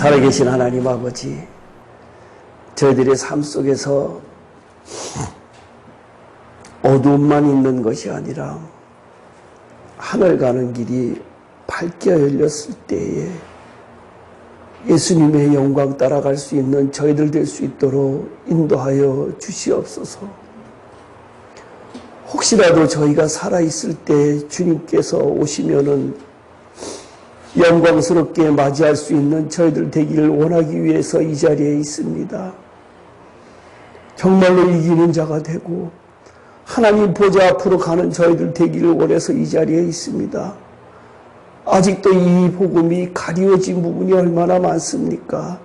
살아계신 하나님 아버지, 저희들의 삶 속에서 어두움만 있는 것이 아니라 하늘 가는 길이 밝게 열렸을 때에 예수님의 영광 따라갈 수 있는 저희들 될 수 있도록 인도하여 주시옵소서. 혹시라도 저희가 살아있을 때 주님께서 오시면은 영광스럽게 맞이할 수 있는 저희들 되기를 원하기 위해서 이 자리에 있습니다. 정말로 이기는 자가 되고 하나님 보좌 앞으로 가는 저희들 되기를 원해서 이 자리에 있습니다. 아직도 이 복음이 가리워진 부분이 얼마나 많습니까?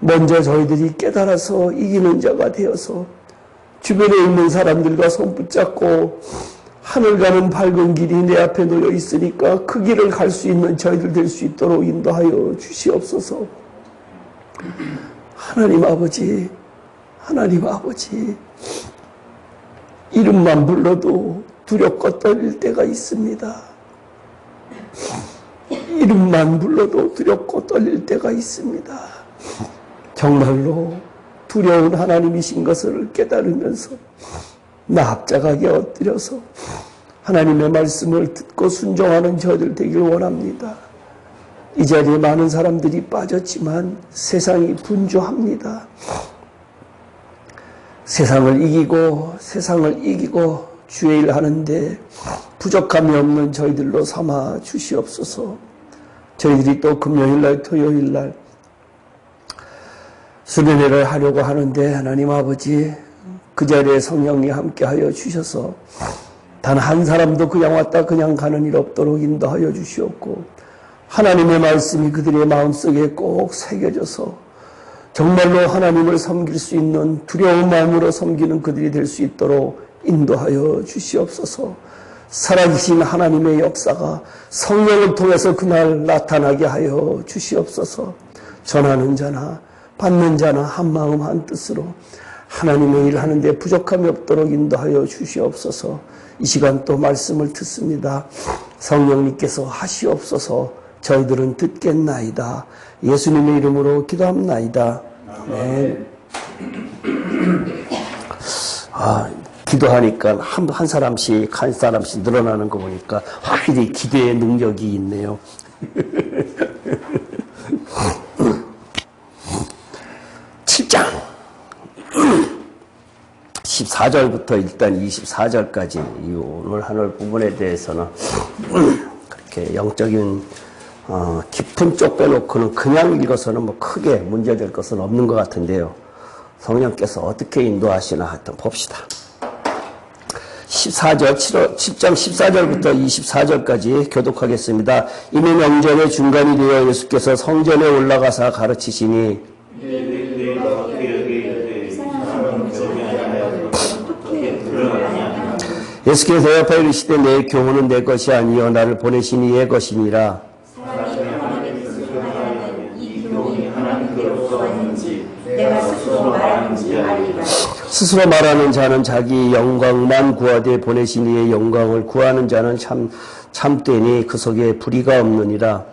먼저 저희들이 깨달아서 이기는 자가 되어서 주변에 있는 사람들과 손 붙잡고 하늘 가는 밝은 길이 내 앞에 놓여 있으니까 그 길을 갈 수 있는 저희들 될 수 있도록 인도하여 주시옵소서. 하나님 아버지, 하나님 아버지, 이름만 불러도 두렵고 떨릴 때가 있습니다. 이름만 불러도 두렵고 떨릴 때가 있습니다. 정말로 두려운 하나님이신 것을 깨달으면서 납작하게 엎드려서 하나님의 말씀을 듣고 순종하는 저희들 되길 원합니다. 이 자리에 많은 사람들이 빠졌지만 세상이 분주합니다. 세상을 이기고 주의 일 하는데 부족함이 없는 저희들로 삼아 주시옵소서. 저희들이 또 금요일날 토요일날 수련회를 하려고 하는데 하나님 아버지, 그 자리에 성령이 함께하여 주셔서 단 한 사람도 그냥 왔다 그냥 가는 일 없도록 인도하여 주시옵고, 하나님의 말씀이 그들의 마음속에 꼭 새겨져서 정말로 하나님을 섬길 수 있는 두려운 마음으로 섬기는 그들이 될 수 있도록 인도하여 주시옵소서. 살아계신 하나님의 역사가 성령을 통해서 그날 나타나게 하여 주시옵소서. 전하는 자나 받는 자나 한 마음 한 뜻으로 하나님의 일 하는데 부족함이 없도록 인도하여 주시옵소서. 이 시간 또 말씀을 듣습니다. 성령님께서 하시옵소서. 저희들은 듣겠나이다. 예수님의 이름으로 기도합나이다. 아멘. 기도하니까 한 사람씩 늘어나는 거 보니까 확실히 기도의 능력이 있네요. 7장 14절부터 일단 24절까지 이 오늘 하늘 부분에 대해서는 그렇게 영적인 깊은 쪽 빼놓고는 그냥 읽어서는 뭐 크게 문제될 것은 없는 것 같은데요. 성령께서 어떻게 인도하시나 하여튼 봅시다. 7장 14절부터 24절까지 교독하겠습니다. 이미 명절의 중간이 되어 예수께서 성전에 올라가사 가르치시니 예수께서 대답하여 이르시되 내 교훈은 내 것이 아니요 나를 보내신 이의 것이니라. 스스로 말하는 자는 자기 영광만 구하되 보내신 이의 영광을 구하는 자는 참되니 그 속에 불의가 없느니라.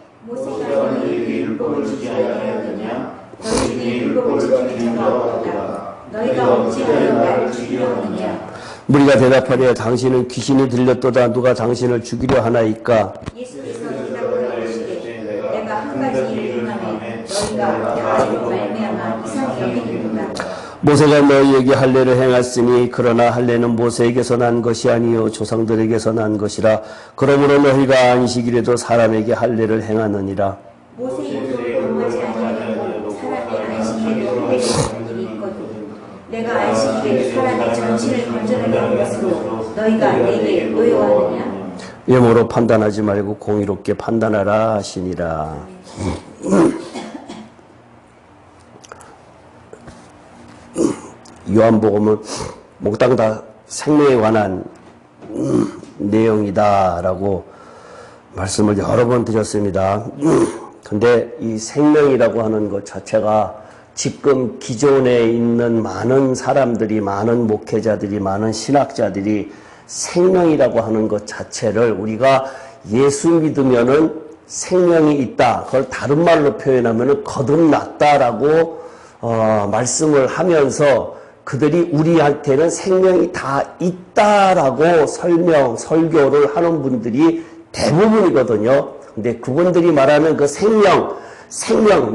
무리가 대답하되 당신은 귀신이 들렸도다. 누가 당신을 죽이려 하나이까? 예수께서 대답하여 이르시되 내가 한 가지 일을 하면 너희가 나로 말미암아 이상히 여기는구나. 모세가 너희에게 할례를 행했으니 그러나 할례는 모세에게서 난 것이 아니요 조상들에게서 난 것이라. 그러므로 너희가 안식일에도 사람에게 할례를 행하느니라. 모세에게도 범하지 아니하고 사람의 안식일에 할례를 일이 있거든. 내가 안식일에 사람의 전신을 건져내게 한 것으로 너희가 내게 노여하느냐? 외모로 판단하지 말고 공의롭게 판단하라 하시니라. 요한복음은 몽땅 다 생명에 관한 내용이다라고 말씀을 여러 번 드렸습니다. 근데 이 생명이라고 하는 것 자체가 지금 기존에 있는 많은 사람들이, 많은 목회자들이, 많은 신학자들이 생명이라고 하는 것 자체를 우리가 예수 믿으면은 생명이 있다. 그걸 다른 말로 표현하면 거듭났다라고 말씀을 하면서 그들이 우리한테는 생명이 다 있다라고 설교를 하는 분들이 대부분이거든요. 근데 그분들이 말하는 그 생명,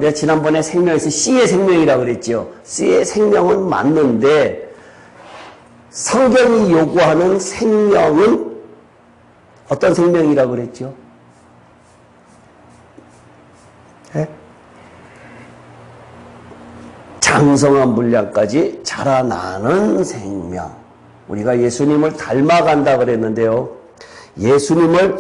내가 지난번에 생명에서 C의 생명이라고 그랬죠. C의 생명은 맞는데 성경이 요구하는 생명은 어떤 생명이라고 그랬죠? 네? 장성한 분량까지 자라나는 생명. 우리가 예수님을 닮아간다 그랬는데요. 예수님을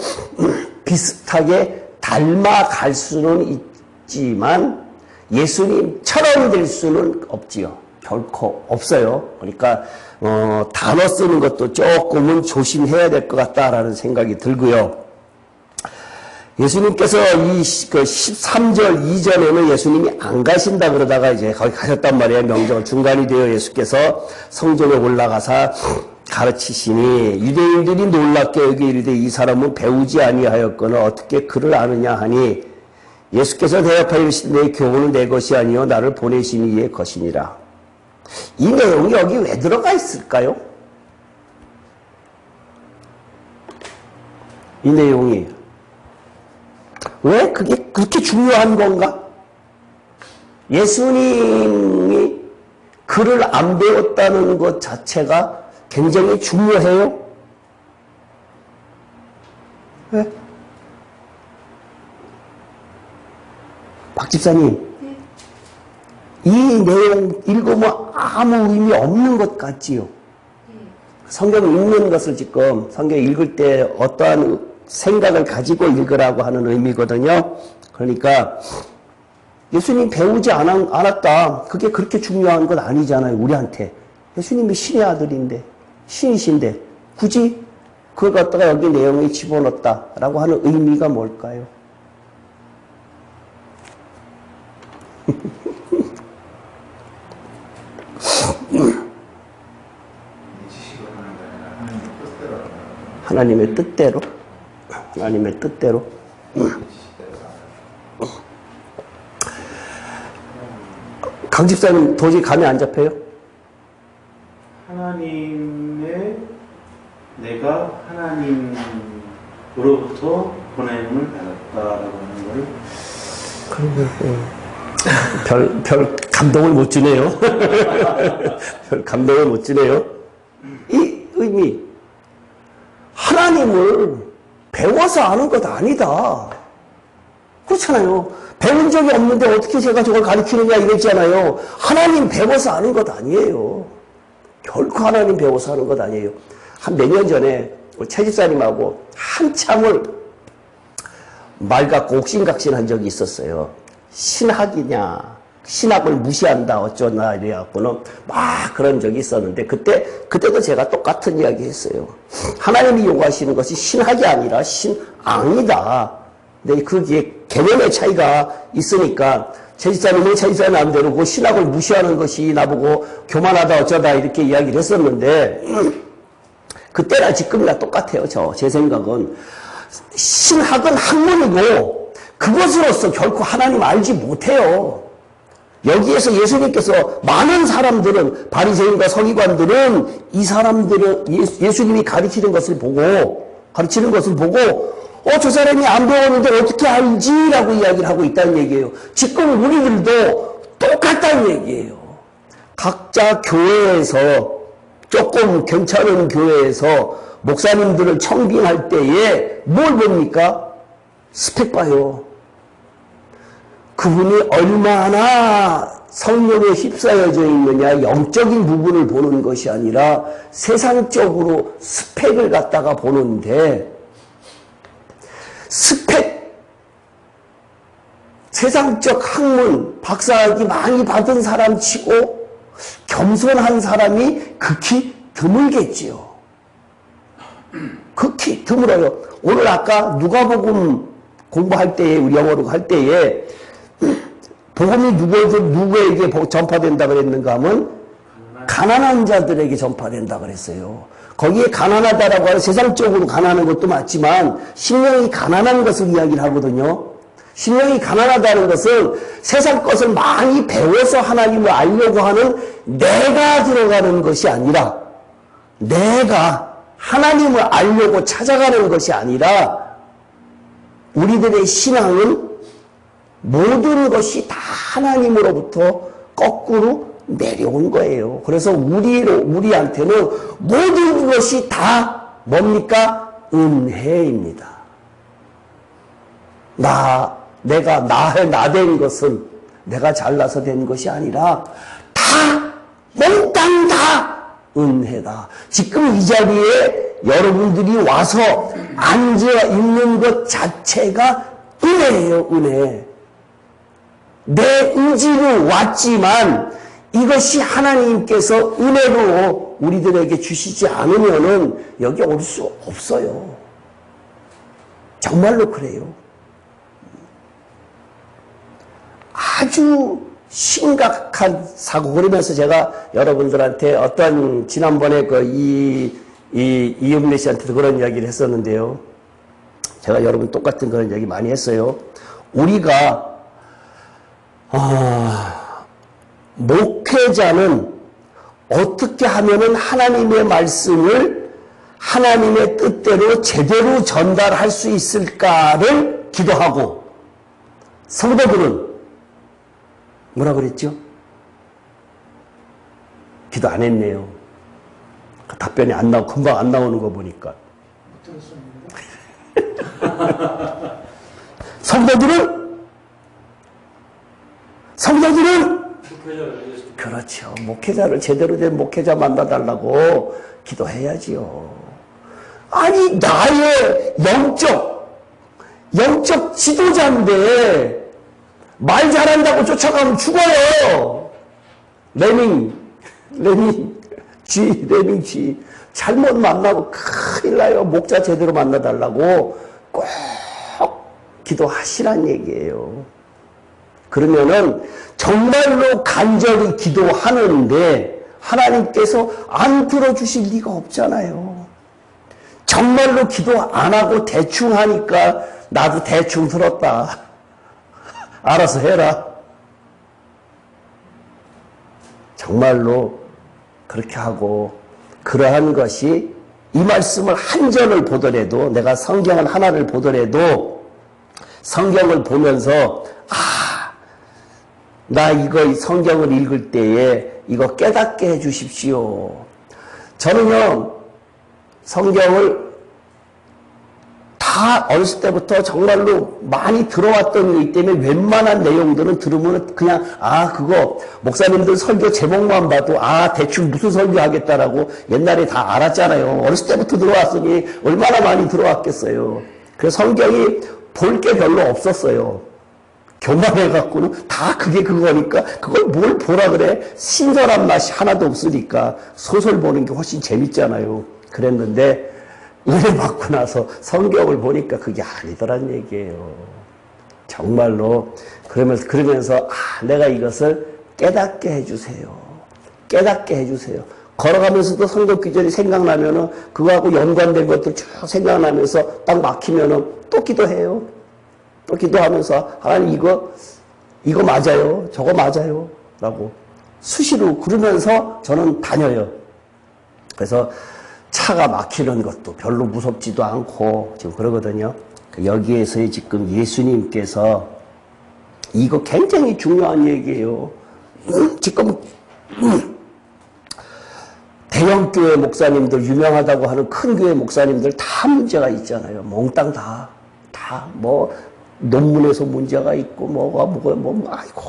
비슷하게 닮아갈 수는 있지만 예수님처럼 될 수는 없지요. 결코 없어요. 그러니까 단어 쓰는 것도 조금은 조심해야 될 것 같다라는 생각이 들고요. 예수님께서 이 13절 이전에는 예수님이 안 가신다 그러다가 이제 거기 가셨단 말이에요. 명절 중간이 되어 예수께서 성전에 올라가사 가르치시니 유대인들이 놀랍게 여기 이르되 이 사람은 배우지 아니하였거나 어떻게 그를 아느냐 하니 예수께서 대답하여 이르시되 내 교훈은 내 것이 아니요 나를 보내신 이의 것이니라. 이 내용이 여기 왜 들어가 있을까요? 이 내용이 왜 그게 그렇게 중요한 건가? 예수님이 글을 안 배웠다는 것 자체가 굉장히 중요해요? 왜? 박 집사님, 네. 이 내용 읽으면 아무 의미 없는 것 같지요? 네. 성경 읽는 것을 지금 성경 읽을 때 어떠한 생각을 가지고 읽으라고 하는 의미거든요. 그러니까 예수님 배우지 않았다. 그게 그렇게 중요한 건 아니잖아요. 우리한테. 예수님이 신의 아들인데 신이신데 굳이 그걸 갖다가 여기 내용에 집어넣었다라고 하는 의미가 뭘까요? 하나님의 뜻대로? 하나님의 뜻대로? 강 집사님 도저히 감이 안 잡혀요? 내가 하나님으로부터 보냄을 받았다라고 하는 걸 별 감동을 못 주네요. 별 감동을 못 주네요. 이 의미, 하나님을 배워서 아는 것 아니다. 그렇잖아요. 배운 적이 없는데 어떻게 제가 저걸 가르치느냐 이랬잖아요. 하나님 배워서 아는 것 아니에요. 결코 하나님 배워서 하는 것 아니에요. 한 몇 년 전에 우리 최 집사님하고 한참을 말 갖고 옥신각신한 적이 있었어요. 신학이냐, 신학을 무시한다 어쩌나 이래갖고는 막 그런 적이 있었는데 그때도 제가 똑같은 이야기 했어요. 하나님이 요구하시는 것이 신학이 아니라 신앙이다. 근데 그게 개념의 차이가 있으니까 최 집사님은 최 집사님 마음대로 그 신학을 무시하는 것이 나보고 교만하다 어쩌다 이렇게 이야기를 했었는데 그때나 지금이나 똑같아요. 제 생각은 신학은 학문이고 그것으로서 결코 하나님 알지 못해요. 여기에서 예수님께서 많은 사람들은 바리새인과 서기관들은 이 사람들은 예수님이 가르치는 것을 보고 저 사람이 안 배웠는데 어떻게 알지라고 이야기를 하고 있다는 얘기예요. 지금 우리들도 똑같다는 얘기예요. 각자 교회에서 조금 괜찮은 교회에서 목사님들을 청빙할 때에 뭘 봅니까? 스펙 봐요. 그분이 얼마나 성령에 휩싸여져 있느냐 영적인 부분을 보는 것이 아니라 세상적으로 스펙을 갖다가 보는데 스펙, 세상적 학문, 박사학위 많이 받은 사람 치고 겸손한 사람이 극히 드물겠지요. 극히 드물어요. 오늘 아까 누가복음 공부할 때에, 우리 영어로 할 때에 복음이 누구에게 전파된다 그랬는가 하면 가난한 자들에게 전파된다 그랬어요. 거기에 가난하다라고 하는 세상적으로 가난한 것도 맞지만 심령이 가난한 것을 이야기를 하거든요. 심령이 가난하다는 것은 세상 것을 많이 배워서 하나님을 알려고 하는 내가 들어가는 것이 아니라 내가 하나님을 알려고 찾아가는 것이 아니라 우리들의 신앙은 모든 것이 다 하나님으로부터 거꾸로 내려온 거예요. 그래서 우리한테는 모든 것이 다 뭡니까? 은혜입니다. 내가 나된 것은 내가 잘나서 된 것이 아니라 다 몽땅 다 은혜다. 지금 이 자리에 여러분들이 와서 앉아 있는 것 자체가 은혜예요. 은혜. 내 의지로 왔지만 이것이 하나님께서 은혜로 우리들에게 주시지 않으면은 여기 올 수 없어요. 정말로 그래요. 아주 심각한 사고. 그러면서 제가 여러분들한테 어떤 지난번에 이은미 씨한테도 그런 이야기를 했었는데요. 제가 여러분 똑같은 그런 이야기 많이 했어요. 우리가 목회자는 어떻게 하면은 하나님의 말씀을 하나님의 뜻대로 제대로 전달할 수 있을까를 기도하고, 성도들은 뭐라 그랬죠? 기도 안 했네요. 답변이 안 나오고 금방 안 나오는 거 보니까. 성도들은 그렇죠. 목회자를 제대로 된 목회자 만나달라고 기도해야지요. 아니 나의 영적 지도자인데 말 잘한다고 쫓아가면 죽어요. 레밍 G 잘못 만나고 큰일 나요. 목자 제대로 만나달라고 꼭 기도하시란 얘기예요. 그러면은 정말로 간절히 기도하는데 하나님께서 안 들어주실 리가 없잖아요. 정말로 기도 안 하고 대충 하니까 나도 대충 들었다. 알아서 해라. 정말로 그렇게 하고, 그러한 것이 이 말씀을 한 절을 보더라도, 내가 성경을 하나를 보더라도 성경을 보면서 나 이거 성경을 읽을 때에 이거 깨닫게 해 주십시오. 저는요, 성경을 다 어렸을 때부터 정말로 많이 들어왔던 거기 때문에 웬만한 내용들은 들으면 그냥 그거 목사님들 설교 제목만 봐도 대충 무슨 설교 하겠다라고 옛날에 다 알았잖아요. 어렸을 때부터 들어왔으니 얼마나 많이 들어왔겠어요. 그래서 성경이 볼 게 별로 없었어요. 교만해갖고는 다 그게 그거니까 그걸 뭘 보라 그래? 신선한 맛이 하나도 없으니까 소설 보는 게 훨씬 재밌잖아요. 그랬는데 은혜 받고 나서 성경을 보니까 그게 아니더란 얘기예요. 정말로. 그러면서 내가 이것을 깨닫게 해주세요. 깨닫게 해주세요. 걸어가면서도 성경 구절이 생각나면은 그거하고 연관된 것들 쭉 생각나면서 딱 막히면은 또 기도해요. 또 기도하면서 하나님 이거 맞아요. 저거 맞아요. 라고 수시로 그러면서 저는 다녀요. 그래서 차가 막히는 것도 별로 무섭지도 않고 지금 그러거든요. 여기에서 지금 예수님께서 이거 굉장히 중요한 얘기예요. 지금 대형교회 목사님들, 유명하다고 하는 큰 교회 목사님들 다 문제가 있잖아요. 몽땅 다 논문에서 문제가 있고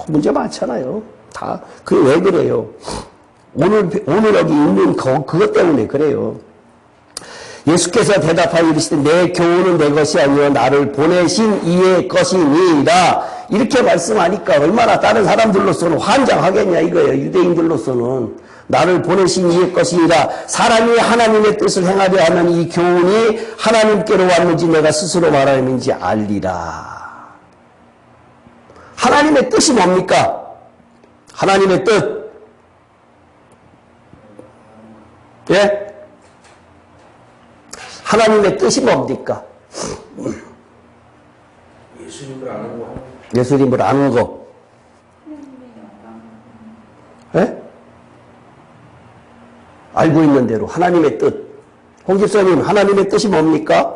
문제 많잖아요. 다 그게 왜 그래요? 오늘 여기 있는 그것 때문에 그래요. 예수께서 대답하여 이르시되 내 교훈은 내 것이 아니요 나를 보내신 이의 것이니라. 이렇게 말씀하니까 얼마나 다른 사람들로서는 환장하겠냐 이거예요. 유대인들로서는 나를 보내신 이의 것이니라. 사람이 하나님의 뜻을 행하려 하면 이 교훈이 하나님께로 왔는지 내가 스스로 말하는지 알리라. 하나님의 뜻이 뭡니까? 하나님의 뜻. 예? 하나님의 뜻이 뭡니까? 예수님을 아는 거. 예수님을 아는 거. 예? 알고 있는 대로 하나님의 뜻. 홍 집사님, 하나님의 뜻이 뭡니까?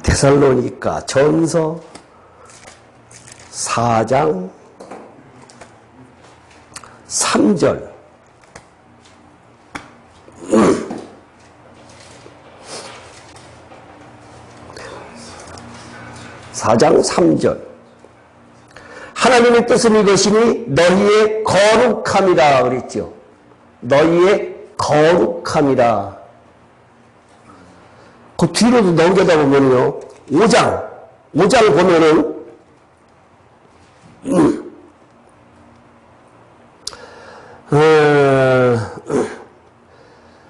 데살로니가 전서 4장 3절. (4장 3절) 하나님의 뜻은 이것이니 너희의 거룩함이라 그랬죠. 너희의 거룩함이라. 그 뒤로도 넘겨다 보면요. 5장 보면은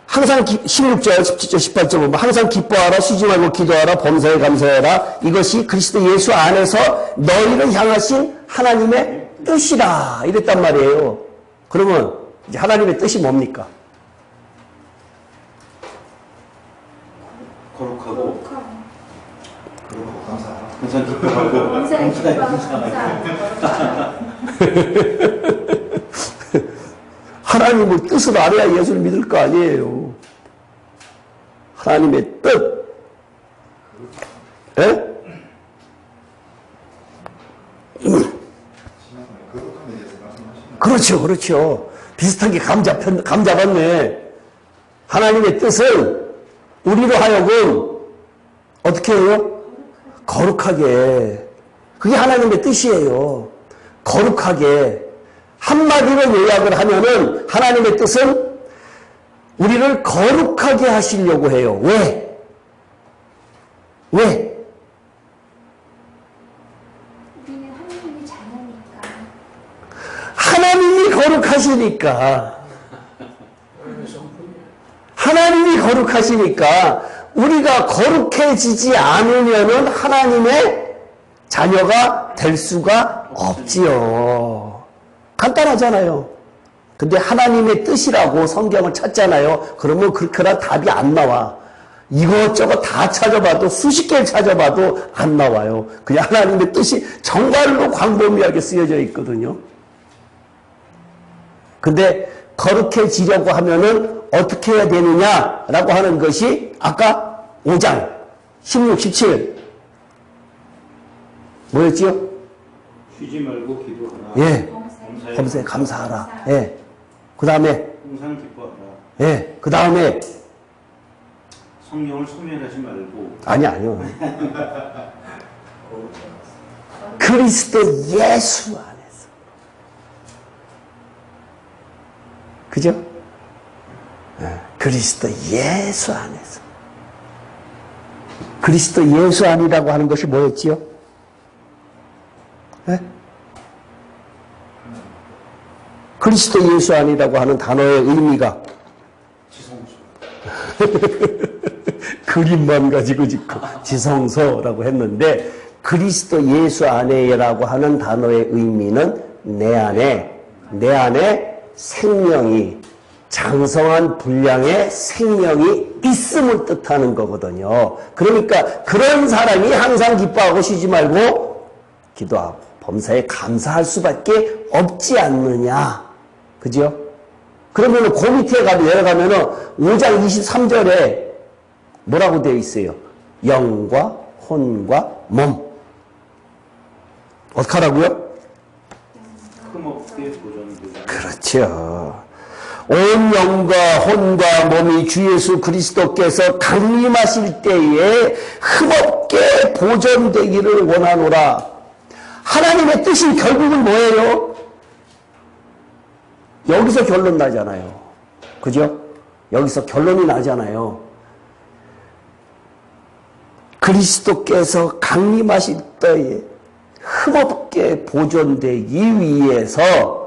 항상 16절, 17절, 18절 보면 항상 기뻐하라, 쉬지 말고 기도하라, 범사에 감사하라. 이것이 그리스도 예수 안에서 너희를 향하신 하나님의 뜻이라. 이랬단 말이에요. 그러면 이제 하나님의 뜻이 뭡니까? 거룩하고 항상 기뻐하고 하나님의 뜻을 알아야 예수를 믿을 거 아니에요. 하나님의 뜻. 예? 그렇죠. 비슷하게 감잡았네. 하나님의 뜻은 우리로 하여금 어떻게 해요? 거룩하게. 그게 하나님의 뜻이에요. 거룩하게. 한마디로 요약을 하면은 하나님의 뜻은 우리를 거룩하게 하시려고 해요. 왜? 우리는 하나님의 자녀니까. 하나님이 거룩하시니까. 하나님이 거룩하시니까 우리가 거룩해지지 않으면은 하나님의 자녀가 될 수가 없지요. 간단하잖아요. 근데 하나님의 뜻이라고 성경을 찾잖아요. 그러면 그런 답이 안 나와. 이것저것 다 찾아봐도 수십 개를 찾아봐도 안 나와요. 그냥 하나님의 뜻이 정말로 광범위하게 쓰여져 있거든요. 근데 거룩해지려고 하면은 어떻게 해야 되느냐라고 하는 것이 아까 5장 16, 17 뭐였지요? 쉬지 말고 기도하라. 예. 범사에 감사하라. 예. 그 다음에 항상 기뻐하라. 예. 그 다음에 성령을 소멸하지 말고 아니요. 그리스도 예수 안에서. 그죠? 예. 그리스도 예수 안에서. 그리스도 예수 안이라고 하는 것이 뭐였지요? 예? 그리스도 예수 안이라고 하는 단어의 의미가 그림만 가지고 짓고 지성소라고 했는데 그리스도 예수 안에라고 하는 단어의 의미는 내 안에 생명이 장성한 분량의 생명이 있음을 뜻하는 거거든요. 그러니까 그런 사람이 항상 기뻐하고 쉬지 말고 기도하고 범사에 감사할 수밖에 없지 않느냐. 그죠? 그러면 그 밑에 내려가면은 5장 23절에 뭐라고 되어 있어요? 영과 혼과 몸. 어떻게 하라고요? 흠없게 보존되라. 그렇죠. 온 영과 혼과 몸이 주 예수 그리스도께서 강림하실 때에 흠없게 보존되기를 원하노라. 하나님의 뜻이 결국은 뭐예요? 여기서 결론 나잖아요. 그죠? 여기서 결론이 나잖아요. 그리스도께서 강림하실 때에 흠없게 보존되기 위해서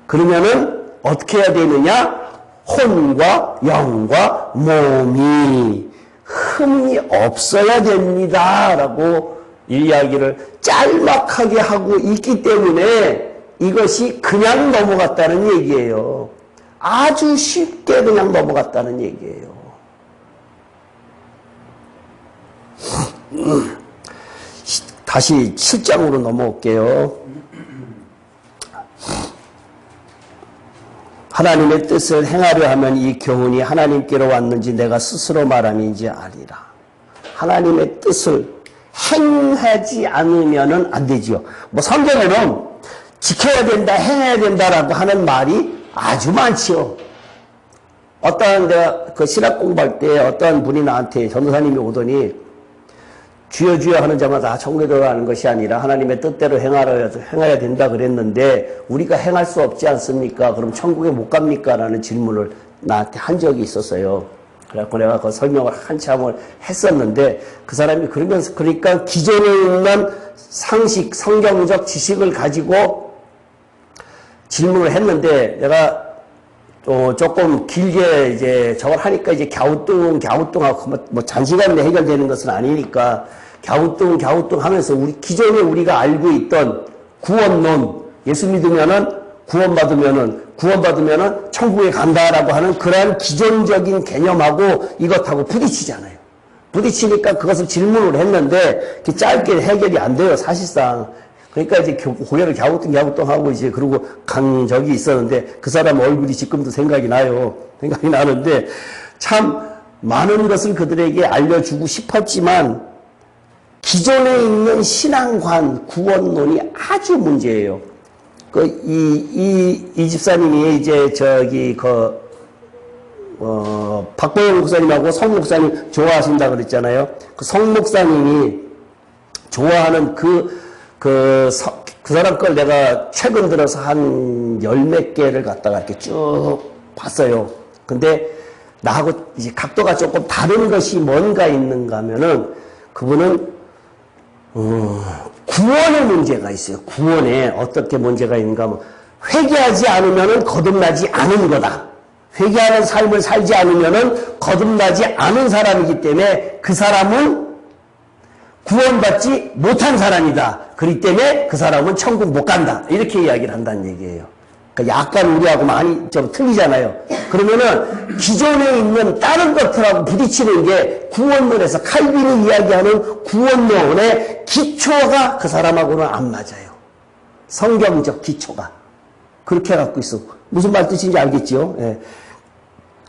그러면은 어떻게 해야 되느냐? 혼과 영과 몸이 흠이 없어야 됩니다. 라고 이야기를 짤막하게 하고 있기 때문에 이것이 그냥 넘어갔다는 얘기예요. 아주 쉽게 그냥 넘어갔다는 얘기예요. 다시 7장으로 넘어올게요. 하나님의 뜻을 행하려 하면 이 교훈이 하나님께로 왔는지 내가 스스로 말함인지 아리라. 하나님의 뜻을 행하지 않으면 안 되지요. 뭐 성경에는 지켜야 된다, 행해야 된다라고 하는 말이 아주 많지요. 어떠한 내가 그 신학 공부할 때 어떠한 분이 나한테 전도사님이 오더니 주여 주여 하는 자마다 천국에 들어가는 것이 아니라 하나님의 뜻대로 행해야 된다 그랬는데 우리가 행할 수 없지 않습니까? 그럼 천국에 못 갑니까? 라는 질문을 나한테 한 적이 있었어요. 그래갖고 내가 그 설명을 한참을 했었는데 그 사람이 그러면서 그러니까 기존에 있는 상식, 성경적 지식을 가지고 질문을 했는데 내가 조금 길게 이제 저걸 하니까 이제 갸우뚱하고 뭐 단시간 내에 해결되는 것은 아니니까 갸우뚱 하면서 기존에 우리가 알고 있던 구원론, 예수 믿으면은 구원받으면은 천국에 간다라고 하는 그러한 기존적인 개념하고 이것하고 부딪히잖아요. 부딪히니까 그것을 질문을 했는데 짧게 해결이 안 돼요, 사실상. 그러니까 이제 고개를 갸우뚱하고 이제 그러고 간 적이 있었는데 그 사람 얼굴이 지금도 생각이 나요. 생각이 나는데 참 많은 것을 그들에게 알려주고 싶었지만 기존에 있는 신앙관, 구원론이 아주 문제예요. 이 집사님이 이제 박보영 목사님하고 성 목사님 좋아하신다 그랬잖아요. 그 성 목사님이 좋아하는 그 사람 걸 내가 최근 들어서 한 10몇 개를 갖다가 이렇게 쭉 봤어요. 근데 나하고 이제 각도가 조금 다른 것이 뭔가 있는가 하면은 그분은 구원의 문제가 있어요. 구원에 어떻게 문제가 있는가 하면 회개하지 않으면은 거듭나지 않은 거다. 회개하는 삶을 살지 않으면은 거듭나지 않은 사람이기 때문에 그 사람은 구원받지 못한 사람이다. 그렇기 때문에 그 사람은 천국 못 간다. 이렇게 이야기를 한다는 얘기예요. 그러니까 약간 우리하고 많이 좀 틀리잖아요. 그러면은 기존에 있는 다른 것들하고 부딪히는 게 구원론에서 칼빈이 이야기하는 구원론의 기초가 그 사람하고는 안 맞아요. 성경적 기초가. 그렇게 갖고 있어. 무슨 말 뜻인지 알겠죠? 예.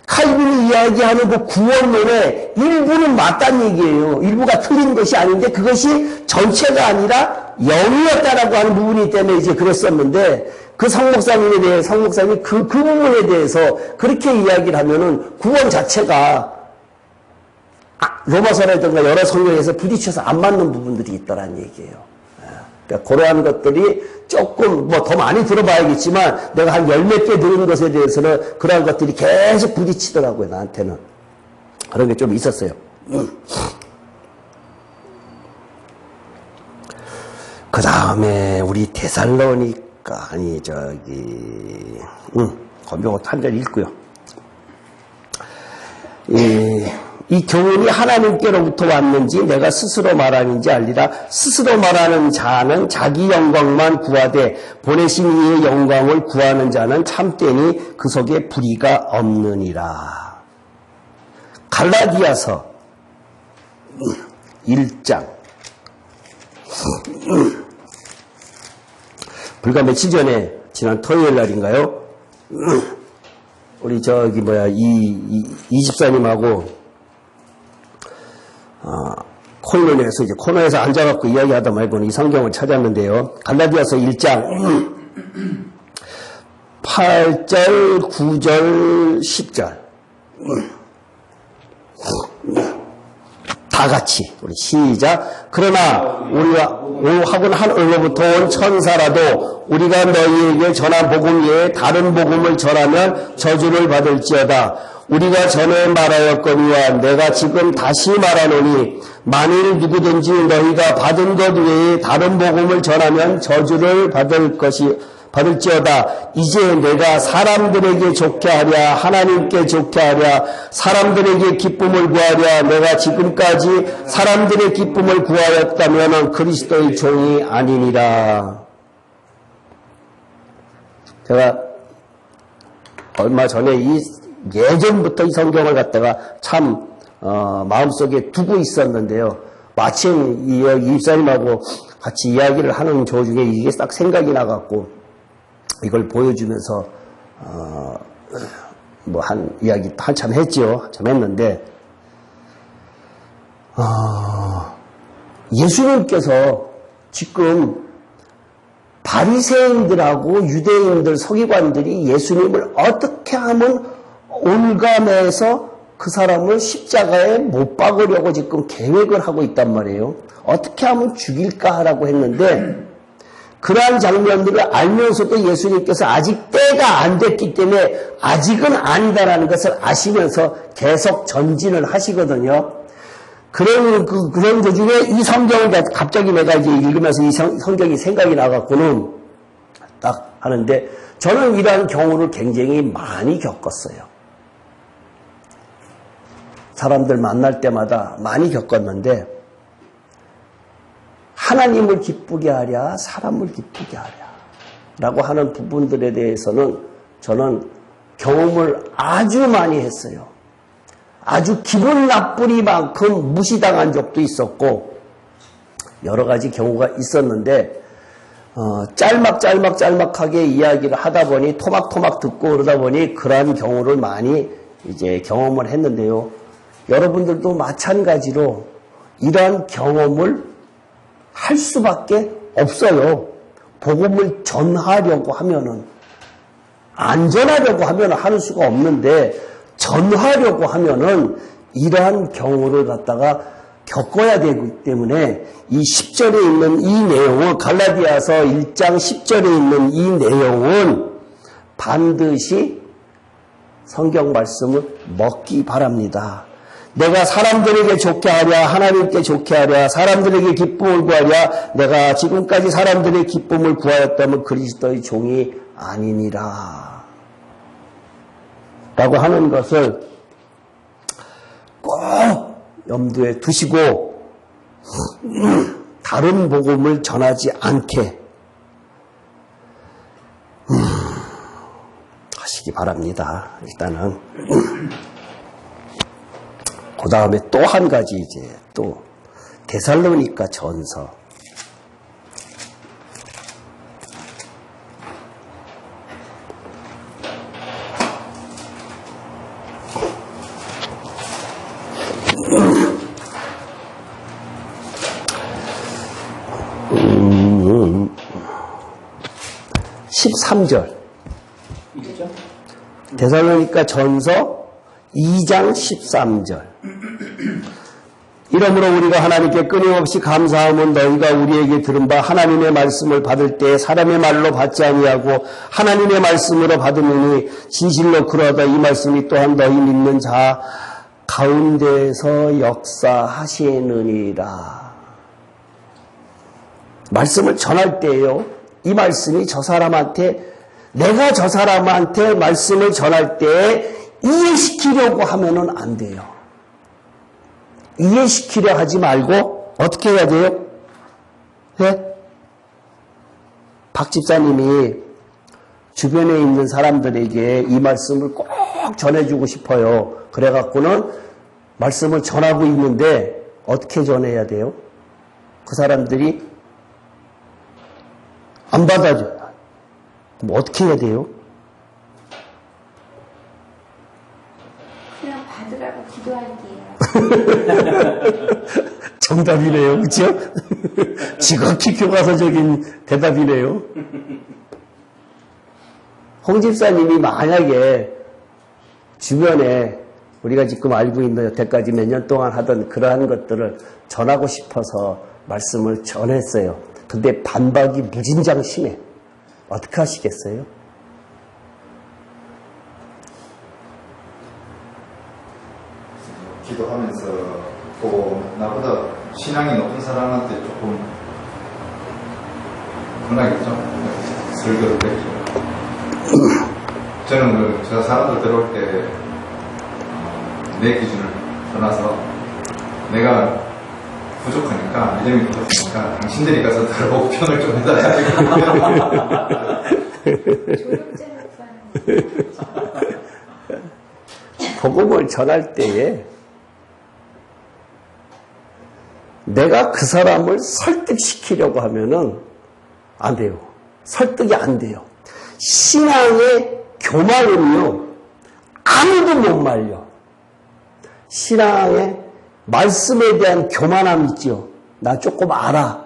칼빈이 이야기하는 그 구원론의 일부는 맞다는 얘기예요. 일부가 틀린 것이 아닌데 그것이 전체가 아니라 영이었다라고 하는 부분이기 때문에 이제 그랬었는데 그 성목사님이 그 부분에 대해서 그렇게 이야기를 하면은 구원 자체가 로마서라든가 여러 성경에서 부딪혀서 안 맞는 부분들이 있다라는 얘기예요. 그러니까 그러한 것들이 조금 뭐 더 많이 들어봐야겠지만 내가 한 10몇 개 들은 것에 대해서는 그러한 것들이 계속 부딪히더라고요. 나한테는. 그런 게 좀 있었어요. 그 다음에 우리 데살로니가 건병호 한 절 읽고요. 이 교훈이 하나님께로부터 왔는지 내가 스스로 말하는지 알리라. 스스로 말하는 자는 자기 영광만 구하되 보내신 이의 영광을 구하는 자는 참되니 그 속에 불의가 없느니라. 갈라디아서 1장 불과 며칠 전에 지난 토요일 날인가요? 우리 이 집사님하고 코너에서 앉아갖고 이야기하다 말고는 이 성경을 찾았는데요. 갈라디아서 1장 8절, 9절, 10절 다 같이 우리 시작. 그러나 우리가 학원 하늘로부터 온 천사라도 우리가 너희에게 전한 복음 외에 다른 복음을 전하면 저주를 받을지어다. 우리가 전에 말하였거니와 내가 지금 다시 말하노니 만일 누구든지 너희가 받은 것 외에 다른 복음을 전하면 저주를 받을지어다. 이제 내가 사람들에게 좋게 하랴 하나님께 좋게 하랴 사람들에게 기쁨을 구하랴 내가 지금까지 사람들의 기쁨을 구하였다면 그리스도의 종이 아니니라. 제가 얼마 전에 예전부터 이 성경을 갖다가 참 마음속에 두고 있었는데요. 마침 이 입사님하고 같이 이야기를 하는 도중에 이게 딱 생각이 나갖고 이걸 보여주면서 뭐 이야기 한참 했죠. 한참 했는데 예수님께서 지금 바리새인들하고 유대인들 서기관들이 예수님을 어떻게 하면 올감해서 그 사람을 십자가에 못 박으려고 지금 계획을 하고 있단 말이에요. 어떻게 하면 죽일까라고 했는데 그러한 장면들을 알면서도 예수님께서 아직 때가 안 됐기 때문에 아직은 아니다라는 것을 아시면서 계속 전진을 하시거든요. 그런 도중에 이 성경을 갑자기 내가 이제 읽으면서 이 성경이 생각이 나갖고는 딱 하는데 저는 이러한 경우를 굉장히 많이 겪었어요. 사람들 만날 때마다 많이 겪었는데 하나님을 기쁘게 하랴 사람을 기쁘게 하랴 라고 하는 부분들에 대해서는 저는 경험을 아주 많이 했어요. 아주 기분 나쁘리만큼 무시당한 적도 있었고 여러 가지 경우가 있었는데 짤막하게 이야기를 하다 보니 토막토막 듣고 그러다 보니 그러한 경우를 많이 이제 경험을 했는데요. 여러분들도 마찬가지로 이러한 경험을 할 수밖에 없어요. 복음을 전하려고 하면은 안 전하려고 하면은 하는 수가 없는데 전하려고 하면은 이러한 경우를 갖다가 겪어야 되기 때문에 이 10절에 있는 이 내용은 갈라디아서 1장 10절에 있는 이 내용은 반드시 성경 말씀을 먹기 바랍니다. 내가 사람들에게 좋게 하랴 하나님께 좋게 하랴 사람들에게 기쁨을 구하랴 내가 지금까지 사람들의 기쁨을 구하였다면 그리스도의 종이 아니니라 라고 하는 것을 꼭 염두에 두시고 다른 복음을 전하지 않게 하시기 바랍니다. 일단은 그 다음에 또 한 가지 이제 또 데살로니가 전서 13절 데살로니가 전서 2장 13절 이러므로 우리가 하나님께 끊임없이 감사함은 너희가 우리에게 들은 바 하나님의 말씀을 받을 때 사람의 말로 받지 아니하고 하나님의 말씀으로 받으니 진실로 그러하다 이 말씀이 또한 너희 믿는 자 가운데에서 역사하시느니라. 말씀을 전할 때요 이 말씀이 저 사람한테 내가 저 사람한테 말씀을 전할 때 이해시키려고 하면은 안 돼요. 이해시키려 하지 말고 어떻게 해야 돼요? 네? 박 집사님이 주변에 있는 사람들에게 이 말씀을 꼭 전해주고 싶어요. 그래갖고는 말씀을 전하고 있는데 어떻게 전해야 돼요? 그 사람들이 안 받아줘요. 그럼 어떻게 해야 돼요? 그냥 받으라고 기도할게요. 정답이네요. 그렇죠? 지극히 교과서적인 대답이네요. 홍 집사님이 만약에 주변에 우리가 지금 알고 있는 여태까지 몇 년 동안 하던 그러한 것들을 전하고 싶어서 말씀을 전했어요. 근데 반박이 무진장 심해. 어떻게 하시겠어요? 기도하면서 또 나보다 신앙이 높은 사람한테 조금 혼나겠죠? 설교를 했죠. 저는 저 사람들 들어올 때 내 기준을 떠나서 내가 부족하니까, 믿음이 부족하니까, 당신들이 가서 다르고 편을 좀 해달라. 조력제 목사님. 복음을 전할 때에 내가 그 사람을 설득시키려고 하면은 안 돼요. 설득이 안 돼요. 신앙의 교만은요, 아무도 못 말려. 신앙의 말씀에 대한 교만함 있죠. 나 조금 알아.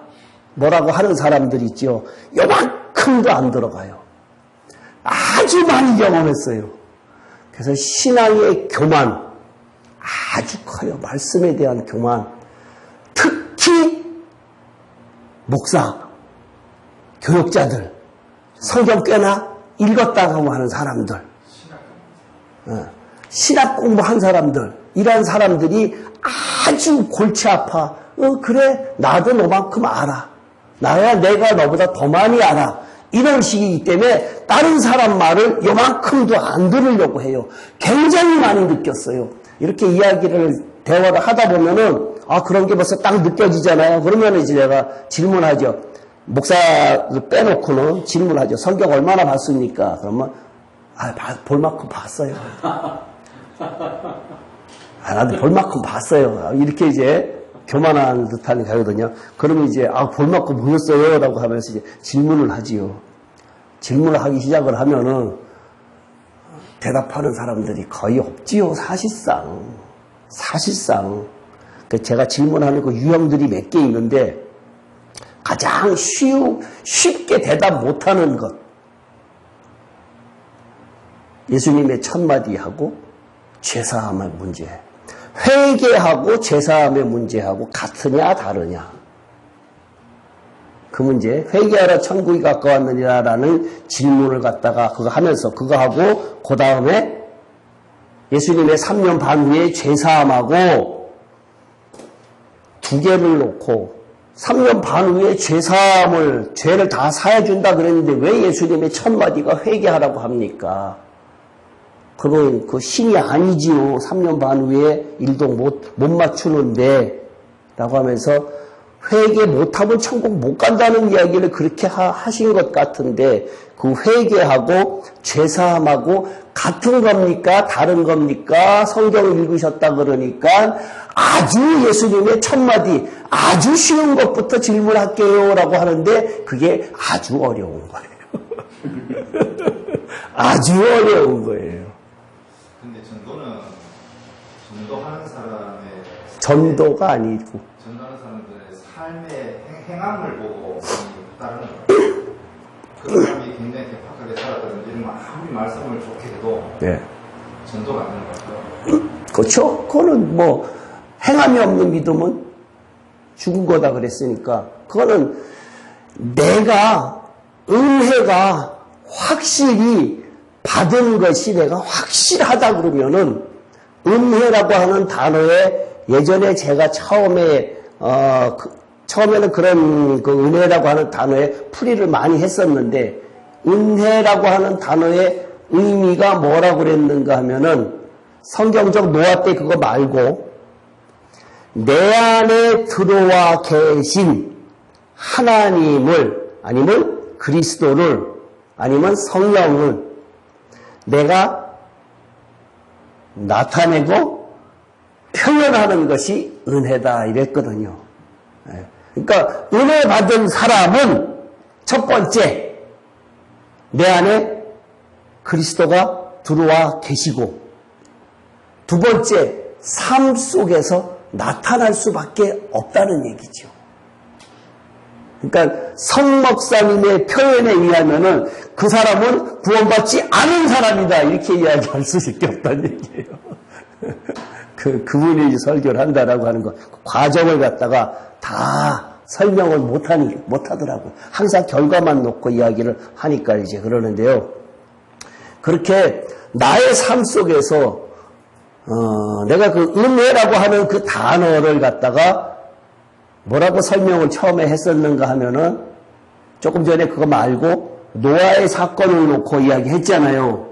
뭐라고 하는 사람들 있죠. 요만큼도 안 들어가요. 아주 많이 경험했어요. 그래서 신앙의 교만 아주 커요. 말씀에 대한 교만. 특히 목사, 교육자들, 성경 꽤나 읽었다고 하는 사람들, 신학 공부한 사람들, 이런 사람들이 아주 골치 아파. 그래, 나도 너만큼 알아. 내가 너보다 더 많이 알아. 이런 식이기 때문에 다른 사람 말을 요만큼도 안 들으려고 해요. 굉장히 많이 느꼈어요. 이렇게 대화를 하다 보면은, 그런 게 벌써 딱 느껴지잖아요. 그러면 이제 내가 질문하죠. 목사를 빼놓고는 질문하죠. 성경 얼마나 봤습니까? 그러면, 볼 만큼 봤어요. 나도 볼 만큼 봤어요. 이렇게 이제 교만한 듯한 가거든요. 그러면 이제, 볼 만큼 보였어요. 라고 하면서 이제 질문을 하지요. 질문을 하기 시작을 하면은 대답하는 사람들이 거의 없지요. 사실상. 제가 질문하는 그 유형들이 몇 개 있는데 가장 쉽게 대답 못하는 것. 예수님의 첫마디하고 죄사함의 문제. 회개하고 죄사함의 문제하고 같으냐 다르냐. 그 문제, 회개하라 천국이 가까웠느니라라는 질문을 갖다가 그거 하면서 그거 하고 그 다음에 예수님의 3년 반 후에 죄사함하고 두 개를 놓고 3년 반 후에 죄를 다 사해준다 그랬는데 왜 예수님의 첫 마디가 회개하라고 합니까? 그건 그 신이 아니지요. 3년 반 후에 일도 못 맞추는데 라고 하면서 회개 못하면 천국 못 간다는 이야기를 그렇게 하신 것 같은데 그 회개하고 죄사함하고 같은 겁니까? 다른 겁니까? 성경 읽으셨다 그러니까 아주 예수님의 첫마디 아주 쉬운 것부터 질문할게요 라고 하는데 그게 아주 어려운 거예요. 아주 어려운 거예요. 근데 전도하는 사람의 전도가 아니고 전도하는 사람들의 삶의 행함을 보고 따르는 거예요. 그 사람이 굉장히 개팍하게 살았다든지 이런 아무리 말씀을 좋게 해도 네. 전도가 안 되는 거죠. 그렇죠. 그거는 뭐 행함이 없는 믿음은 죽은 거다 그랬으니까 그거는 내가 은혜가 확실히 받은 것이 내가 확실하다 그러면은 은혜라고 하는 단어에 예전에 제가 처음에는 그런 그 은혜라고 하는 단어에 풀이를 많이 했었는데 은혜라고 하는 단어의 의미가 뭐라고 그랬는가 하면은 성경적 노아 때 그거 말고 내 안에 들어와 계신 하나님을 아니면 그리스도를 아니면 성령을 내가 나타내고 표현하는 것이 은혜다 이랬거든요. 그러니까 은혜 받은 사람은 첫 번째 내 안에 그리스도가 들어와 계시고 두 번째 삶 속에서 나타날 수밖에 없다는 얘기죠. 그러니까 성 목사님의 표현에 의하면은 그 사람은 구원받지 않은 사람이다 이렇게 이야기할 수밖에 없다는 얘기예요. 그분이 설교를 한다라고 하는 거 과정을 갖다가 다 설명을 못하더라고요. 항상 결과만 놓고 이야기를 하니까 이제 그러는데요. 그렇게 나의 삶 속에서 내가 그 은혜라고 하는 그 단어를 갖다가 뭐라고 설명을 처음에 했었는가 하면은 조금 전에 그거 말고 노아의 사건을 놓고 이야기했잖아요.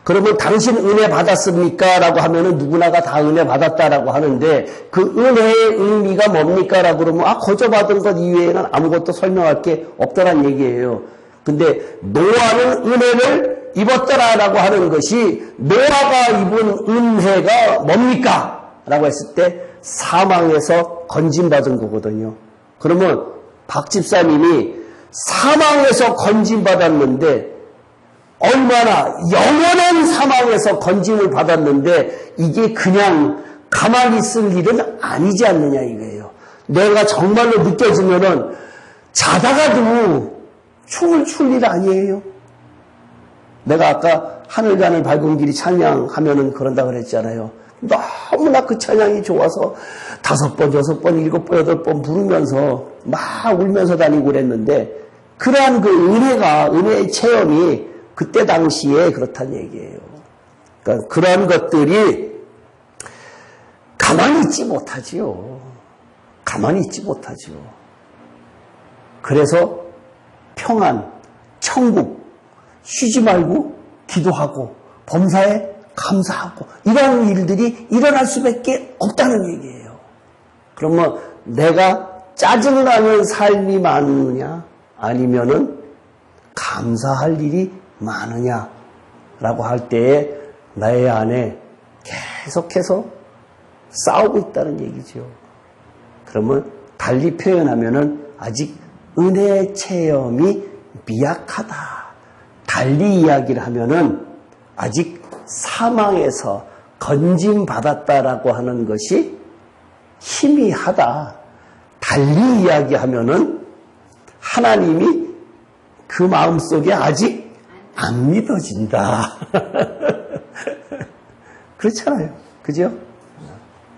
그러면 당신 은혜 받았습니까? 라고 하면은 누구나가 다 은혜 받았다라고 하는데 그 은혜의 의미가 뭡니까? 라고 그러면 거저 받은 것 이외에는 아무것도 설명할 게 없더란 얘기예요. 근데 노아는 은혜를 입었더라라고 하는 것이 노아가 입은 은혜가 뭡니까? 라고 했을 때 사망에서 건진받은 거거든요. 그러면 박 집사님이 사망에서 건진받았는데 얼마나 영원한 사망에서 건짐을 받았는데 이게 그냥 가만히 있을 일은 아니지 않느냐 이거예요. 내가 정말로 느껴지면은 자다가도 춤을 출 일 아니에요. 내가 아까 하늘간을 밝은 길이 찬양하면은 그런다 그랬잖아요. 너무나 그 찬양이 좋아서 5번, 6번, 7번, 8번 부르면서 막 울면서 다니고 그랬는데 그러한 그 은혜의 체험이 그때 당시에 그렇다는 얘기예요. 그러니까 그런 것들이 가만히 있지 못하지요. 가만히 있지 못하지요. 그래서 평안, 천국, 쉬지 말고 기도하고 범사에 감사하고 이런 일들이 일어날 수밖에 없다는 얘기예요. 그러면 내가 짜증나는 삶이 많으냐 아니면은 감사할 일이 많으냐라고 할 때에 나의 안에 계속해서 싸우고 있다는 얘기죠. 그러면 달리 표현하면은 아직 은혜의 체험이 미약하다. 달리 이야기를 하면은 아직 사망에서 건짐받았다라고 하는 것이 희미하다. 달리 이야기하면은 하나님이 그 마음속에 아직 안 믿어진다. 그렇잖아요. 그죠?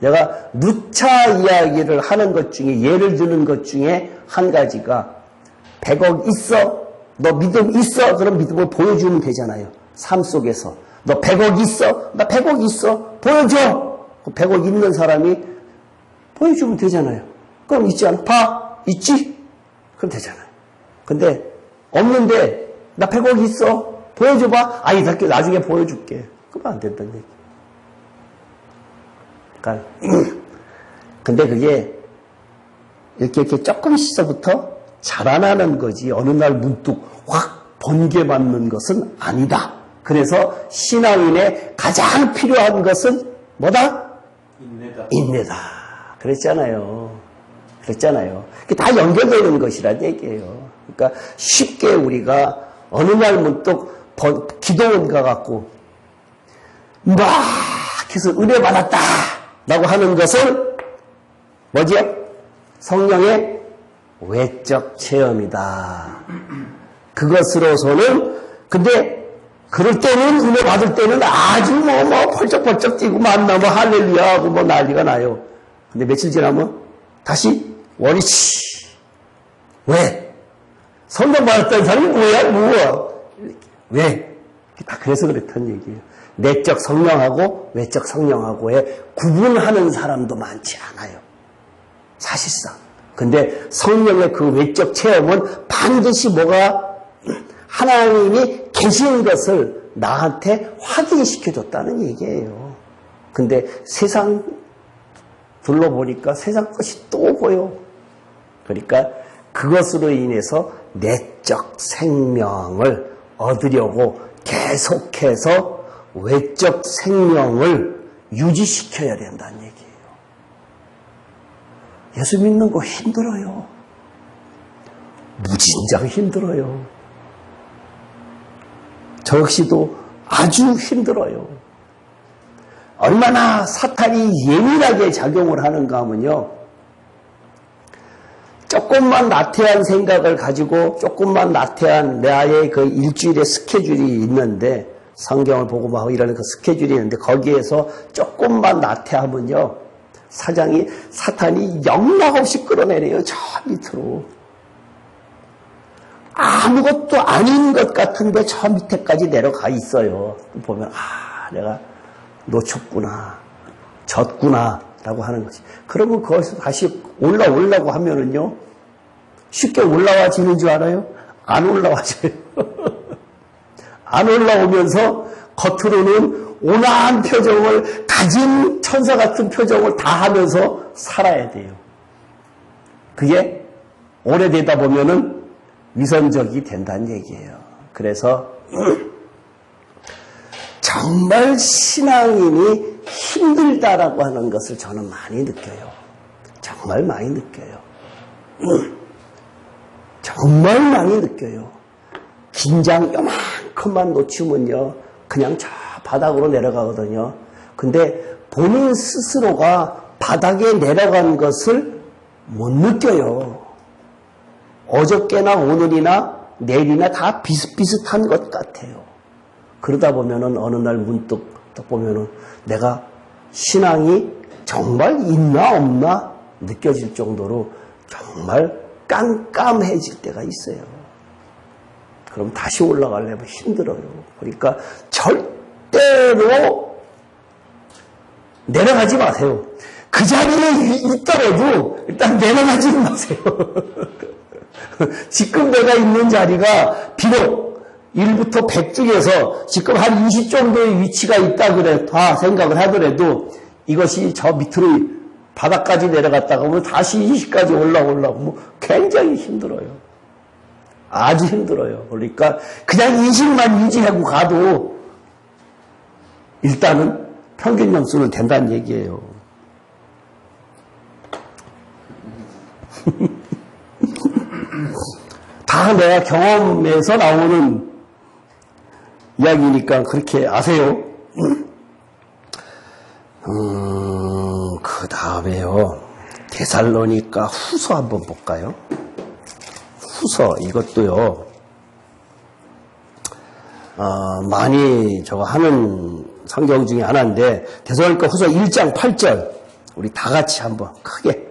내가 누차 이야기를 하는 것 중에 예를 드는 것 중에 한 가지가 100억 있어? 너 믿음 있어? 그럼 믿음을 보여주면 되잖아요. 삶 속에서. 너 100억 있어? 나 100억 있어. 보여줘. 100억 있는 사람이 보여주면 되잖아요. 그럼 있지 않아? 봐. 있지? 그럼 되잖아요. 근데 없는데 나 100억 있어. 보여줘봐. 아니 나중에 보여줄게. 그러면 안 된다는 얘기. 그러니까 근데 그게 이렇게 조금씩서부터 자라나는 거지 어느 날 문득 확 번개맞는 것은 아니다. 그래서 신앙인의 가장 필요한 것은 뭐다? 인내다. 인내다. 그랬잖아요. 그게 다 연결되는 것이란 얘기예요. 그러니까 쉽게 우리가 어느 날 문득 기도원 가갖고 막 해서 은혜 받았다 라고 하는 것은 뭐지요? 성령의 외적 체험이다. 그것으로서는 근데 그럴 때는 은혜 받을 때는 아주 펄쩍펄쩍 뛰고 만나면 할렐루야 하고 난리가 나요. 근데 며칠 지나면 다시 원위치. 왜? 성령 받았다는 사람이 뭐야? 왜? 그래서 그랬다는 얘기예요. 내적 성령하고 외적 성령하고의 구분하는 사람도 많지 않아요. 사실상. 근데 성령의 그 외적 체험은 반드시 뭐가 하나님이 계신 것을 나한테 확인시켜줬다는 얘기예요. 근데 세상 둘러보니까 세상 것이 또 보여. 그러니까 그것으로 인해서 내적 생명을 얻으려고 계속해서 외적 생명을 유지시켜야 된다는 얘기예요. 예수 믿는 거 힘들어요. 무진장 힘들어요. 저 역시도 아주 힘들어요. 얼마나 사탄이 예민하게 작용을 하는가 하면요. 조금만 나태한 생각을 가지고 조금만 나태한 나의 그 일주일의 스케줄이 있는데 성경을 보고 막 이러는 그 스케줄이 있는데 거기에서 조금만 나태하면요. 사탄이 영락없이 끌어내려요. 저 밑으로. 아무것도 아닌 것 같은데 저 밑에까지 내려가 있어요. 보면 내가 놓쳤구나. 졌구나. 라고 하는 거지. 그러면 거기서 다시 올라오려고 하면은요. 쉽게 올라와지는 줄 알아요? 안 올라와져요. 안 올라오면서 겉으로는 온화한 표정을 가진 천사 같은 표정을 다 하면서 살아야 돼요. 그게 오래되다 보면은 위선적이 된다는 얘기예요. 그래서 정말 신앙인이 힘들다라고 하는 것을 저는 많이 느껴요. 정말 많이 느껴요. 정말 많이 느껴요. 긴장 요만큼만 놓치면요, 그냥 저 바닥으로 내려가거든요. 근데 본인 스스로가 바닥에 내려간 것을 못 느껴요. 어저께나 오늘이나 내일이나 다 비슷비슷한 것 같아요. 그러다 보면은 어느 날 문득 딱 보면은 내가 신앙이 정말 있나 없나 느껴질 정도로 정말 깜깜해질 때가 있어요. 그럼 다시 올라가려면 힘들어요. 그러니까 절대로 내려가지 마세요. 그 자리에 있더라도 일단 내려가지 마세요. 지금 내가 있는 자리가 비록 1부터 100 중에서 지금 한 20 정도의 위치가 있다 그래 다 생각을 하더라도 이것이 저 밑으로 바닥까지 내려갔다가 보면 다시 20까지 올라오려고 굉장히 힘들어요. 아주 힘들어요. 그러니까 그냥 20만 유지하고 가도 일단은 평균 점수는 된다는 얘기예요. 다 내가 경험에서 나오는 이야기니까 그렇게 아세요. 그 다음에요. 데살로니가 후서 한번 볼까요? 후서 이것도요. 많이 저거 하는 성경 중에 하나인데 데살로니가 후서 1장 8절 우리 다 같이 한번 크게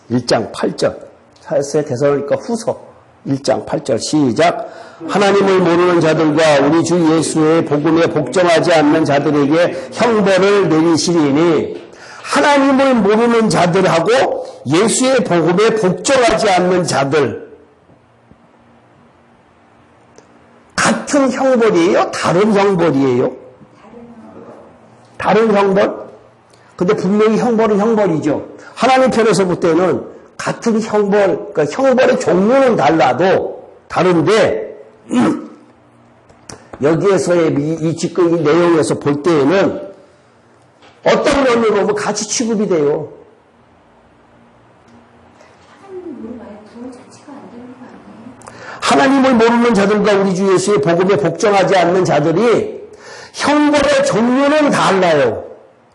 1장 8절 사였어요. 데살로니가 후서 1장 8절 시작. 하나님을 모르는 자들과 우리 주 예수의 복음에 복종하지 않는 자들에게 형벌을 내리시리니 하나님을 모르는 자들하고 예수의 복음에 복종하지 않는 자들 같은 형벌이에요? 다른 형벌이에요? 다른 형벌? 근데 분명히 형벌은 형벌이죠. 하나님 편에서 볼 때는 같은 형벌, 그러니까 형벌의 종류는 달라도 다른데 여기에서의 이 지금 이 내용에서 볼 때에는 어떤 면으로 보면 같이 취급이 돼요. 하나님을 모르는 자들과 우리 주 예수의 복음에 복종하지 않는 자들이 형벌의 종류는 달라요.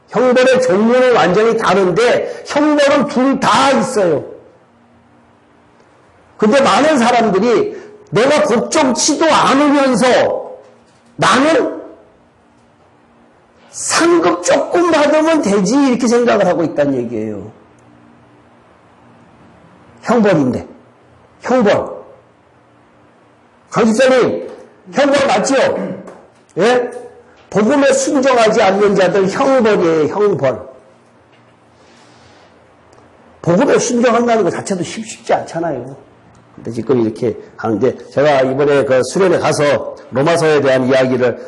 형벌의 종류는 완전히 다른데 형벌은 둘 다 있어요. 근데 많은 사람들이 내가 복종치도 않으면서 나는 상급 조금 받으면 되지 이렇게 생각을 하고 있다는 얘기예요. 형벌인데. 형벌. 강 집사님, 형벌 맞죠? 예? 복음에 순종하지 않는 자들 형벌이에요. 형벌. 복음에 순종한다는 것 자체도 쉽지 않잖아요. 근데 지금 이렇게 하는데 제가 이번에 그 수련회 가서 로마서에 대한 이야기를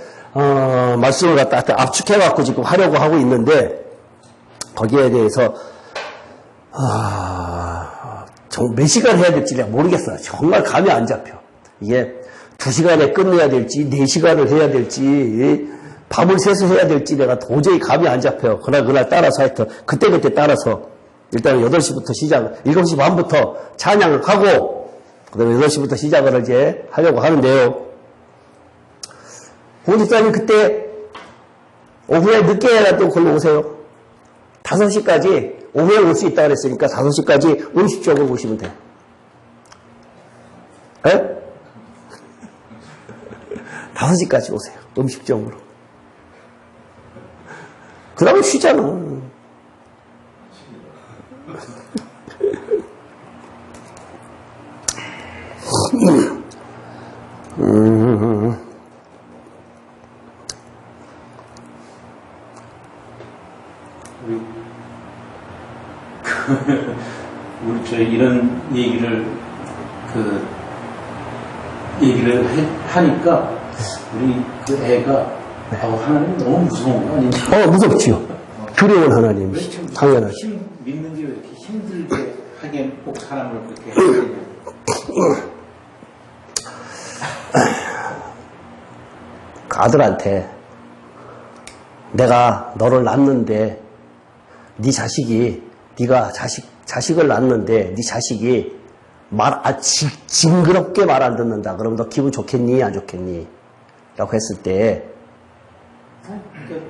말씀을 갖다 압축해갖고 지금 하려고 하고 있는데 거기에 대해서 몇 시간 해야 될지 내가 모르겠어요. 정말 감이 안 잡혀. 이게 2시간에 끝내야 될지 4시간을 해야 될지 밤을 새서 해야 될지 내가 도저히 감이 안 잡혀요. 그날 따라서 하여튼 그때 따라서 일단 8시부터 시작 7시 반부터 찬양을 하고 그 다음에 8시부터 시작을 이제 하려고 하는데요. 고집사님 그때 오후에 늦게라도 걸로 오세요. 5시까지 오후에 올 수 있다고 그랬으니까 5시까지 음식점으로 오시면 돼요. 에? 5시까지 오세요. 음식점으로. 그 다음에 쉬잖아. 우리 저 이런 얘기를 하니까 우리 그 애가 하나님 너무 무서운 거 아니냐? 무섭지요. 두려운 하나님. 당연하죠. 믿는 게 왜 이렇게 힘들게 하게 꼭 사람을 그렇게 해야 되냐? 그 아들한테 내가 너를 낳는데 네 자식이 네가 자식을 낳는데 네 자식이 징그럽게 말 안 듣는다. 그럼 너 기분 좋겠니? 안 좋겠니? 라고 했을 때 그러니까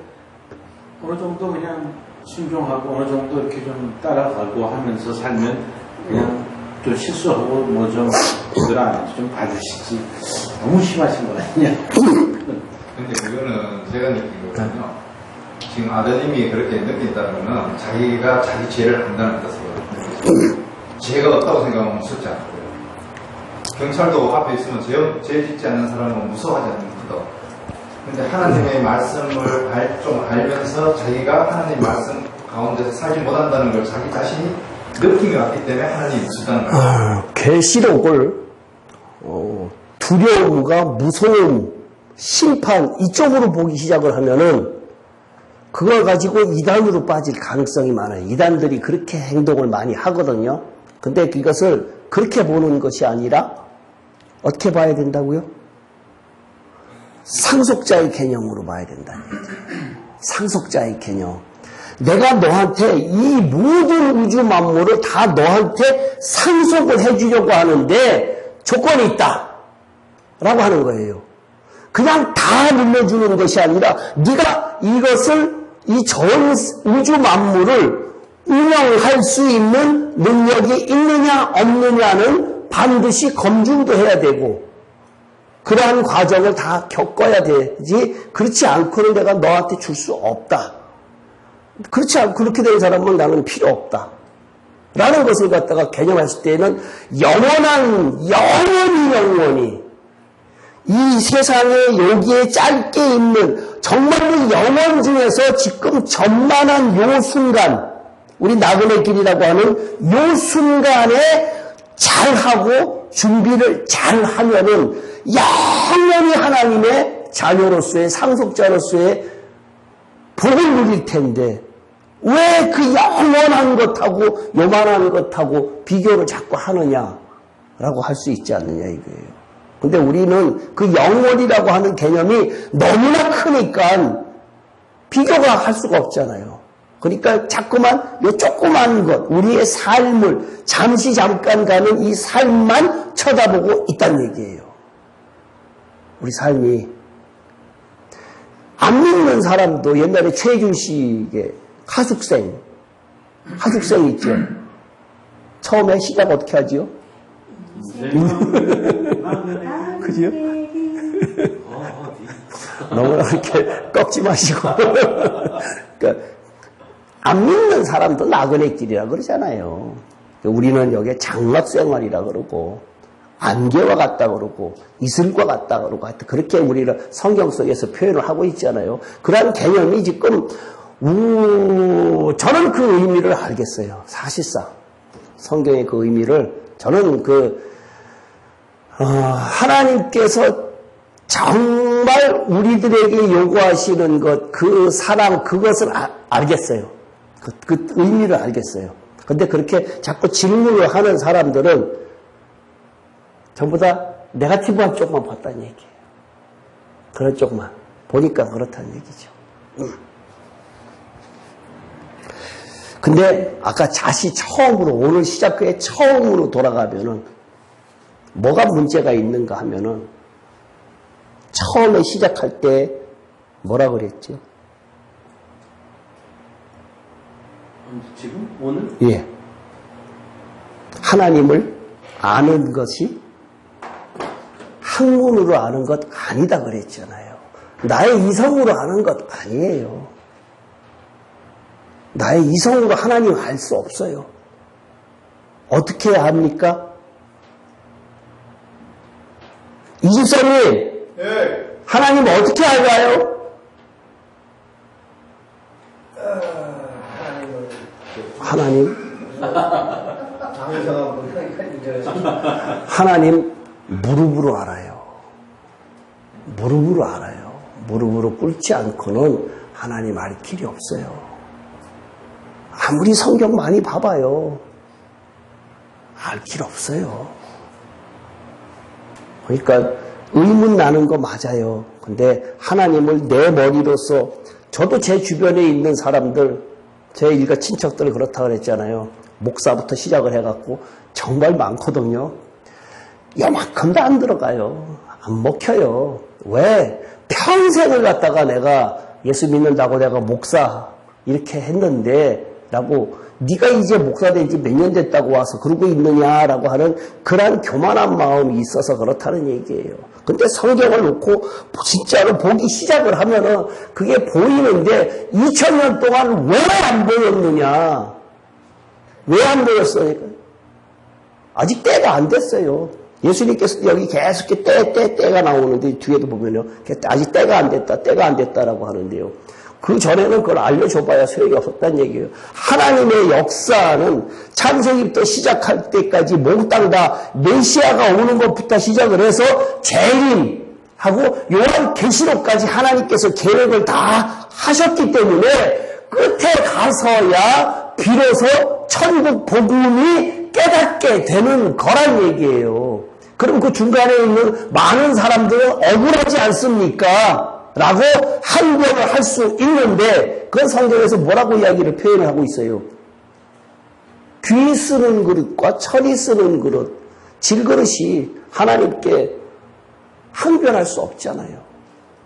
어느 정도 그냥 순종하고 어느 정도 이렇게 좀 따라가고 하면서 살면 그냥 좀 실수하고 뭐 좀 제대로 안 해도 좀 봐주시지. 너무 심하신 거 아니냐? 근데 그거는 제가 느낀 거거든요. 지금 아드님이 그렇게 느낀다는 거는 자기가 자기 죄를 한다는 뜻이거든요. 죄가 없다고 생각하면 무섭지 않고요. 경찰도 앞에 있으면 죄 짓지 않는 사람은 무서워하지 않거든. 근데 하나님의 말씀을 좀 알면서 자기가 하나님 말씀 가운데서 살지 못한다는 걸 자기 자신이 느낌이 왔기 때문에 하나님이 무섭다는 거예요. 계시록을 두려움과 무서움, 심판 이쪽으로 보기 시작을 하면은 그걸 가지고 이단으로 빠질 가능성이 많아요. 이단들이 그렇게 행동을 많이 하거든요. 근데 이것을 그렇게 보는 것이 아니라 어떻게 봐야 된다고요? 상속자의 개념으로 봐야 된다는 얘기죠. 상속자의 개념. 내가 너한테 이 모든 우주 만물을 다 너한테 상속을 해주려고 하는데 조건이 있다. 라고 하는 거예요. 그냥 다 물려주는 것이 아니라 네가 이것을 이 전 우주 만물을 운영할 수 있는 능력이 있느냐 없느냐는 반드시 검증도 해야 되고 그러한 과정을 다 겪어야 되지 그렇지 않고는 내가 너한테 줄 수 없다. 그렇지 않고 그렇게 된 사람은 나는 필요 없다. 라는 것을 갖다가 개념했을 때는 영원히 이 세상에 여기에 짧게 있는 정말로 영원 중에서 지금 전만한 요 순간 우리 나그네 길이라고 하는 요 순간에 잘하고 준비를 잘하면은 영원히 하나님의 자녀로서의 상속자로서의 복을 누릴 텐데 왜 그 영원한 것하고 요만한 것하고 비교를 자꾸 하느냐라고 할 수 있지 않느냐 이거예요. 근데 우리는 그 영원이라고 하는 개념이 너무나 크니까 비교가 할 수가 없잖아요. 그러니까 자꾸만 요 조그만 것, 우리의 삶을 잠시 잠깐 가는 이 삶만 쳐다보고 있다는 얘기예요. 우리 삶이 안 믿는 사람도 옛날에 최준식의 하숙생 있죠. 처음에 시작 어떻게 하지요? 그지요? 너무 이렇게 꺾지 마시고. 그러니까 안 믿는 사람도 나그네 길이라 그러잖아요. 우리는 여기에 장막생활이라 그러고 안개와 같다 그러고 이슬과 같다 그러고 하여튼 그렇게 우리를 성경 속에서 표현을 하고 있잖아요. 그런 개념이 지금 저는 그 의미를 알겠어요. 사실상 성경의 그 의미를 저는 하나님께서 정말 우리들에게 요구하시는 것, 그 사랑, 그것을 알겠어요. 그 의미를 알겠어요. 근데 그렇게 자꾸 질문을 하는 사람들은 전부 다 네거티브한 쪽만 봤다는 얘기예요. 그런 쪽만. 보니까 그렇다는 얘기죠. 근데 아까 다시 처음으로, 오늘 시작회 처음으로 돌아가면은 뭐가 문제가 있는가 하면은 처음에 시작할 때 뭐라 그랬죠? 지금? 오늘? 예. 하나님을 아는 것이 학문으로 아는 것 아니다 그랬잖아요. 나의 이성으로 아는 것 아니에요. 나의 이성으로 하나님 알 수 없어요. 어떻게 합니까? 이집사님, 네. 하나님 어떻게 알아요? 하나님? 하나님 무릎으로 알아요. 무릎으로 알아요. 무릎으로 꿇지 않고는 하나님 알 길이 없어요. 아무리 성경 많이 봐봐요. 알 길 없어요. 그러니까 의문 나는 거 맞아요. 근데 하나님을 내 머리로서 저도 제 주변에 있는 사람들, 제 일가 친척들 그렇다 그랬잖아요. 목사부터 시작을 해갖고 정말 많거든요. 요만큼도 안 들어가요. 안 먹혀요. 왜? 평생을 갖다가 내가 예수 믿는다고 내가 목사 이렇게 했는데 라고 네가 이제 목사 된 지 몇 년 됐다고 와서 그러고 있느냐라고 하는 그런 교만한 마음이 있어서 그렇다는 얘기예요. 근데 성경을 놓고 진짜로 보기 시작을 하면은 그게 보이는데 2000년 동안 왜 안 보였느냐? 왜 안 보였어요? 아직 때가 안 됐어요. 예수님께서 여기 계속 때가 나오는데 뒤에도 보면요. 아직 때가 안 됐다라고 하는데요. 그 전에는 그걸 알려줘봐야 소용이 없었다는 얘기예요. 하나님의 역사는 창세기부터 시작할 때까지 몽땅 다 메시아가 오는 것부터 시작을 해서 재림하고 요한계시록까지 하나님께서 계획을 다 하셨기 때문에 끝에 가서야 비로소 천국 복음이 깨닫게 되는 거란 얘기예요. 그럼 그 중간에 있는 많은 사람들은 억울하지 않습니까? 라고 항변을 할 수 있는데 그건 성경에서 뭐라고 이야기를 표현을 하고 있어요? 귀 쓰는 그릇과 철이 쓰는 그릇, 질그릇이 하나님께 항변할 수 없잖아요.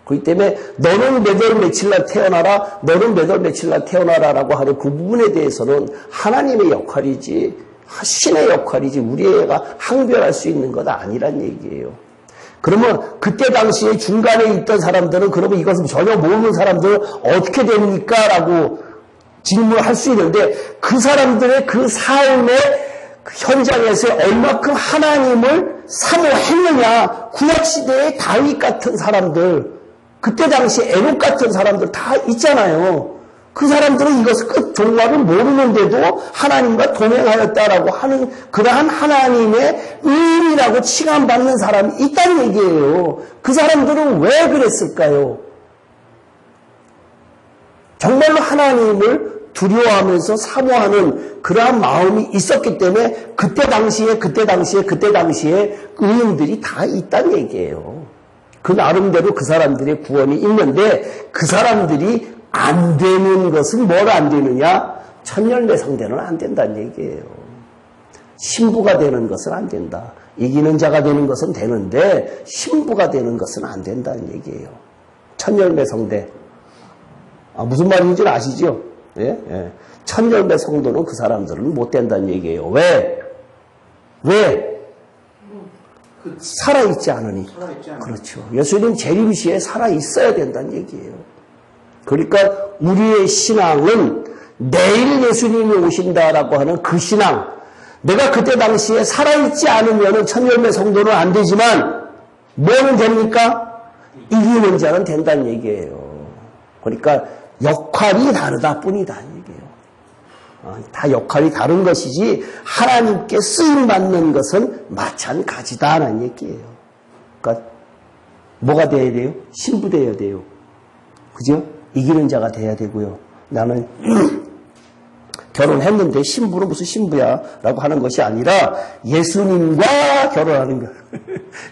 그렇기 때문에 너는 몇 월 며칠 날 태어나라, 너는 몇 월 며칠 날 태어나라라고 하는 그 부분에 대해서는 하나님의 역할이지 신의 역할이지 우리 애가 항변할 수 있는 건 아니란 얘기예요. 그러면 그때 당시에 중간에 있던 사람들은 그러면 이것을 전혀 모르는 사람들은 어떻게 됩니까? 라고 질문을 할 수 있는데 그 사람들의 그 삶의 현장에서 얼마큼 하나님을 사모했느냐. 구약시대의 다윗 같은 사람들, 그때 당시에 에녹 같은 사람들 다 있잖아요. 그 사람들은 이것을 끝 종말을 모르는데도 하나님과 동행하였다라고 하는 그러한 하나님의 의인이라고 칭함받는 사람이 있다는 얘기예요. 그 사람들은 왜 그랬을까요? 정말로 하나님을 두려워하면서 사모하는 그러한 마음이 있었기 때문에 그때 당시에 의인들이 다 있다는 얘기예요. 그 나름대로 그 사람들의 구원이 있는데 그 사람들이 안 되는 것은 뭐가 안 되느냐? 천열매성되는 안 된다는 얘기예요. 신부가 되는 것은 안 된다. 이기는 자가 되는 것은 되는데 신부가 되는 것은 안 된다는 얘기예요. 천열매성대. 무슨 말인지는 아시죠? 예? 예. 천열매성도는 그 사람들은 못 된다는 얘기예요. 왜? 살아있지 않으니. 그렇죠. 예수님 재림시에 살아있어야 된다는 얘기예요. 그러니까 우리의 신앙은 내일 예수님이 오신다라고 하는 그 신앙, 내가 그때 당시에 살아있지 않으면 천열매 성도는 안 되지만 뭐는 됩니까? 이기는 자는 된다는 얘기예요. 그러니까 역할이 다르다 뿐이다 얘기예요. 다 역할이 다른 것이지 하나님께 쓰임받는 것은 마찬가지다라는 얘기예요. 그러니까 뭐가 돼야 돼요? 신부 돼야 돼요. 그죠? 이기는 자가 돼야 되고요. 나는 결혼했는데 신부는 무슨 신부야? 라고 하는 것이 아니라 예수님과 결혼하는 거예요.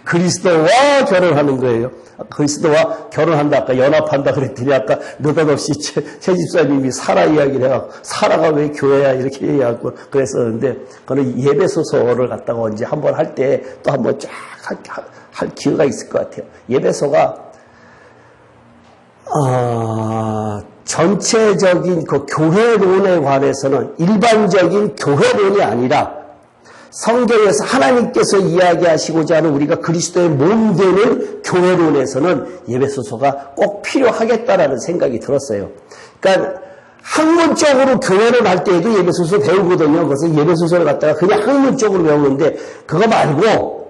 그리스도와 결혼하는 거예요. 그리스도와 결혼한다. 아까 연합한다 그랬더니 아까 느닷없이 최 집사님이 사라 이야기를 해갖고 사라가 왜 교회야? 이렇게 얘기하고 그랬었는데 그는 예배소서를 갖다가 언제 한번 할 때 또 한번 쫙 할 기회가 있을 것 같아요. 예배소가 전체적인 그 교회론에 관해서는 일반적인 교회론이 아니라 성경에서 하나님께서 이야기하시고자 하는 우리가 그리스도의 몸 되는 교회론에서는 예배소서가 꼭 필요하겠다라는 생각이 들었어요. 그러니까 학문적으로 교회론 할 때에도 예배소서 배우거든요. 그래서 예배소서를 갖다가 그냥 학문적으로 배우는데 그거 말고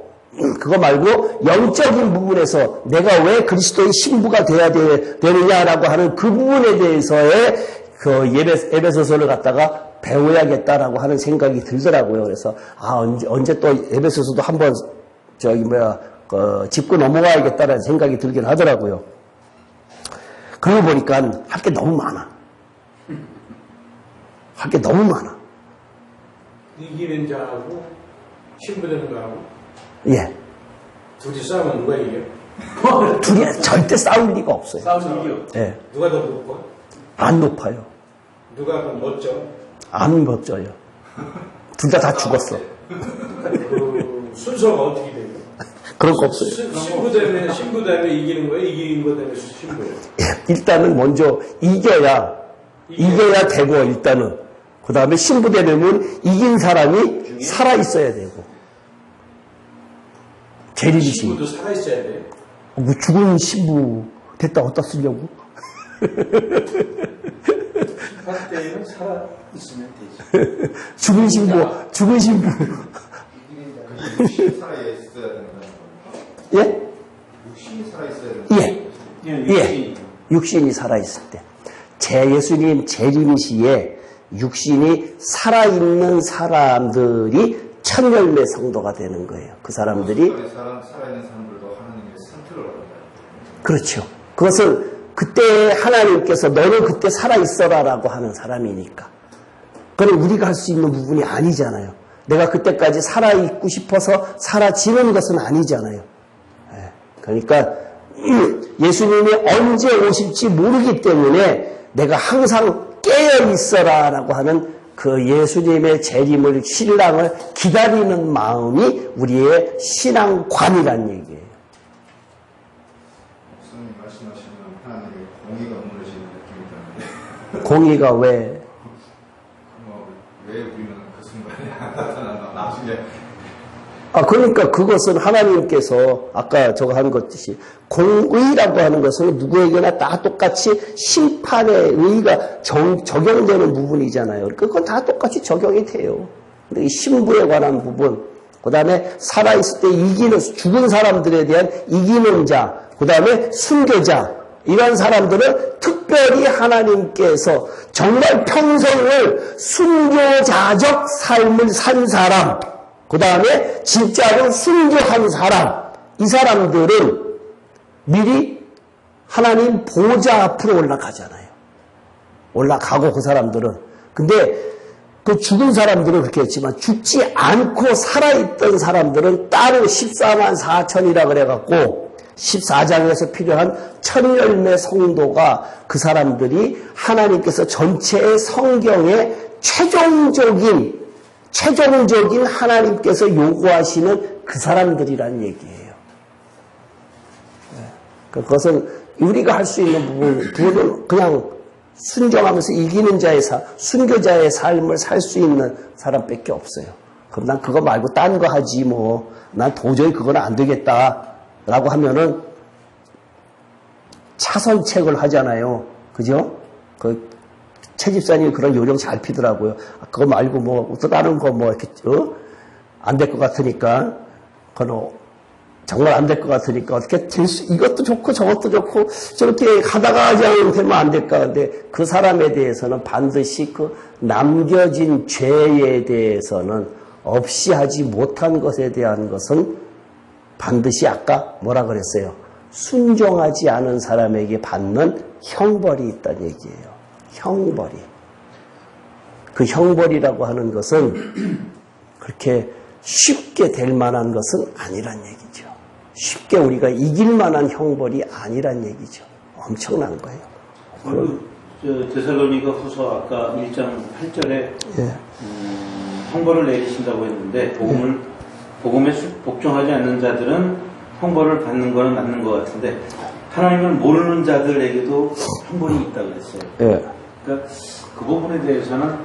영적인 부분에서 내가 왜 그리스도의 신부가 돼야 되느냐라고 하는 그 부분에 대해서의 그 예배소서를 갖다가 배워야겠다라고 하는 생각이 들더라고요. 그래서 언제 또 예배소서도 한번 짚고 넘어가야겠다라는 생각이 들긴 하더라고요. 그러고 보니까 할 게 너무 많아. 할 게 너무 많아. 이기는 자하고 신부되는 자하고 예. 둘이 싸우면 누가 이겨? 둘이 절대 싸울 리가 없어요. 싸우는 이겨. 예. 누가 더 높아? 안 높아요. 누가 더 멋져? 안 멋져요. 둘 다 죽었어. 그 순서가 어떻게 돼요? 그런 거 없어요. 신부 되면 이기는 거예요? 이기는 거 되면 신부예요? 예. 일단은 먼저 이겨야 되고, 일단은. 그 다음에 신부 되려면 이긴 사람이 살아있어야 되고. 재림시. 신부도 살아있어야 돼요? 뭐 죽은 신부 됐다 어디다 쓰려고? 할 때는 살아있으면 되지. 죽은 신부. 육신이 살아있어야 된다는 겁니까? 예? 육신이 살아있어야 된다는 예. 예. 육신이 살아있을 때. 예수님 재림시에 육신이 살아있는 사람들이 첫 열매 성도가 되는 거예요. 그 사람들이. 살아있는 사람들도 하나님의 선택을 받는다. 그렇죠. 그것은 그때 하나님께서 너는 그때 살아있어라라고 하는 사람이니까. 그건 우리가 할 수 있는 부분이 아니잖아요. 내가 그때까지 살아있고 싶어서 살아지는 것은 아니잖아요. 그러니까 예수님이 언제 오실지 모르기 때문에 내가 항상 깨어있어라라고 하는 그 예수님의 재림을, 신랑을 기다리는 마음이 우리의 신앙관이란 얘기예요. 목사님 말씀하시면 하나님의 공의가 무너지는 느낌이 드는데 공의가 왜? 왜 우리는 그 순간에 나타난다. 나중에 그러니까 그것은 하나님께서 아까 저거 한 것듯이 공의라고 하는 것은 누구에게나 다 똑같이 심판의 의의가 적용되는 부분이잖아요. 그건 다 똑같이 적용이 돼요. 근데 이 신부에 관한 부분, 그 다음에 살아있을 때 죽은 사람들에 대한 이기는 자, 그 다음에 순교자, 이런 사람들은 특별히 하나님께서 정말 평생을 순교자적 삶을 산 사람, 그 다음에 진짜로 순교한 사람, 이 사람들은 미리 하나님 보좌 앞으로 올라가잖아요. 올라가고 그 사람들은. 근데 그 죽은 사람들은 그렇게 했지만 죽지 않고 살아있던 사람들은 따로 14만 4천이라 그래갖고 14장에서 필요한 천열매 성도가 그 사람들이 하나님께서 전체의 성경의 최종적인 하나님께서 요구하시는 그 사람들이란 얘기예요. 그것은 우리가 할 수 있는 부분은 그냥 순종하면서 이기는 순교자의 삶을 살 수 있는 사람밖에 없어요. 그럼 난 그거 말고 딴 거 하지 뭐. 난 도저히 그건 안 되겠다라고 하면은 차선책을 하잖아요. 그죠? 최 집사님이 그런 요령 잘 피더라고요. 그거 말고 뭐, 또 다른 거 뭐, 이렇게, 안 될 것 같으니까, 정말 안 될 것 같으니까, 어떻게 이것도 좋고 저것도 좋고, 저렇게 하다가 되면 안 될까. 근데 그 사람에 대해서는 반드시 그 남겨진 죄에 대해서는 없이 하지 못한 것에 대한 것은 반드시 아까 뭐라 그랬어요? 순종하지 않은 사람에게 받는 형벌이 있다는 얘기예요. 형벌이. 그 형벌이라고 하는 것은 그렇게 쉽게 될 만한 것은 아니란 얘기죠. 쉽게 우리가 이길 만한 형벌이 아니란 얘기죠. 엄청난 거예요. 그리고 데살로니가 후서 아까 1장 8절에 형벌을 내리신다고 했는데 복음에 복종하지 않는 자들은 형벌을 받는 거는 맞는 것 같은데 하나님을 모르는 자들에게도 형벌이 있다고 그랬어요. 예. 그러니까 그 부분에 대해서는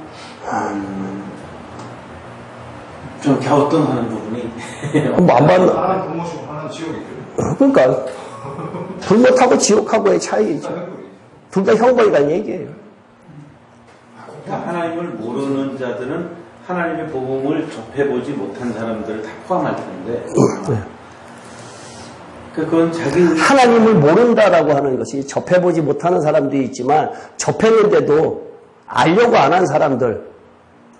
좀 갸우뚱하는 부분이 뭐 안 받는. 하나는 부모시고 하나는 지옥이죠. 그러니까 불못하고 지옥하고의 차이죠. 둘 다 형벌이라는 얘기예요. 그러니까 하나님을 모르는 자들은 하나님의 복음을 접해보지 못한 사람들을 다 포함할 텐데 그건 하나님을 모른다라고 하는 것이 접해보지 못하는 사람도 있지만 접했는데도 알려고 안 한 사람들,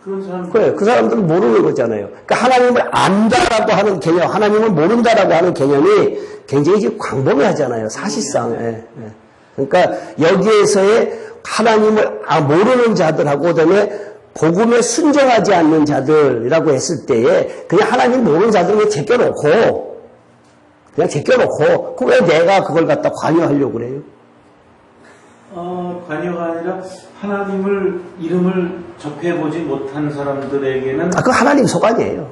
그런 사람 그래, 그 사람들은 모르는 거잖아요. 그러니까 하나님을 안다라고 하는 개념, 하나님을 모른다라고 하는 개념이 굉장히 지금 광범위하잖아요. 사실상. 예, 예. 그러니까 여기에서의 하나님을 모르는 자들하고 그다음에 복음에 순종하지 않는 자들이라고 했을 때에 그냥 하나님 모르는 자들을 그냥 제껴놓고 그 왜 내가 그걸 갖다 관여하려고 그래요? 관여가 아니라 하나님을 이름을 접해보지 못한 사람들에게는 그 하나님 소관이에요.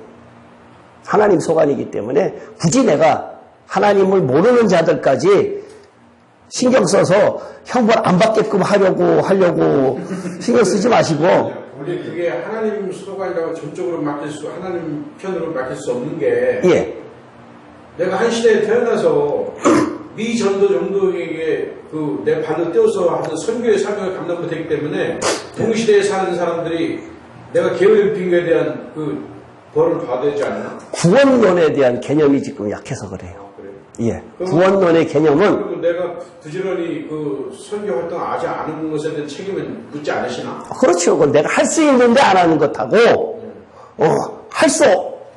하나님 소관이기 때문에 굳이 내가 하나님을 모르는 자들까지 신경 써서 형벌 안 받게끔 하려고 신경 쓰지 마시고. 근데 그게 하나님 소관이라고 전적으로 하나님 편으로 맡길 수 없는 게 예. 내가 한 시대에 태어나서 미 전도 정도에게 내 발로 떼어서 하는 선교의 사명을 감당 못했기 때문에 동시대에 사는 사람들이 내가 게으름핑계에 대한 그 벌을 받아야 되지 않나? 구원론에 대한 개념이 지금 약해서 그래요. 그래요? 예. 구원론의 개념은 그리고 내가 부지런히 그 선교 활동을 하지 않은 것에 대한 책임은 묻지 않으시나? 그렇죠. 그건 내가 할 수 있는데 안 하는 것하고 할 수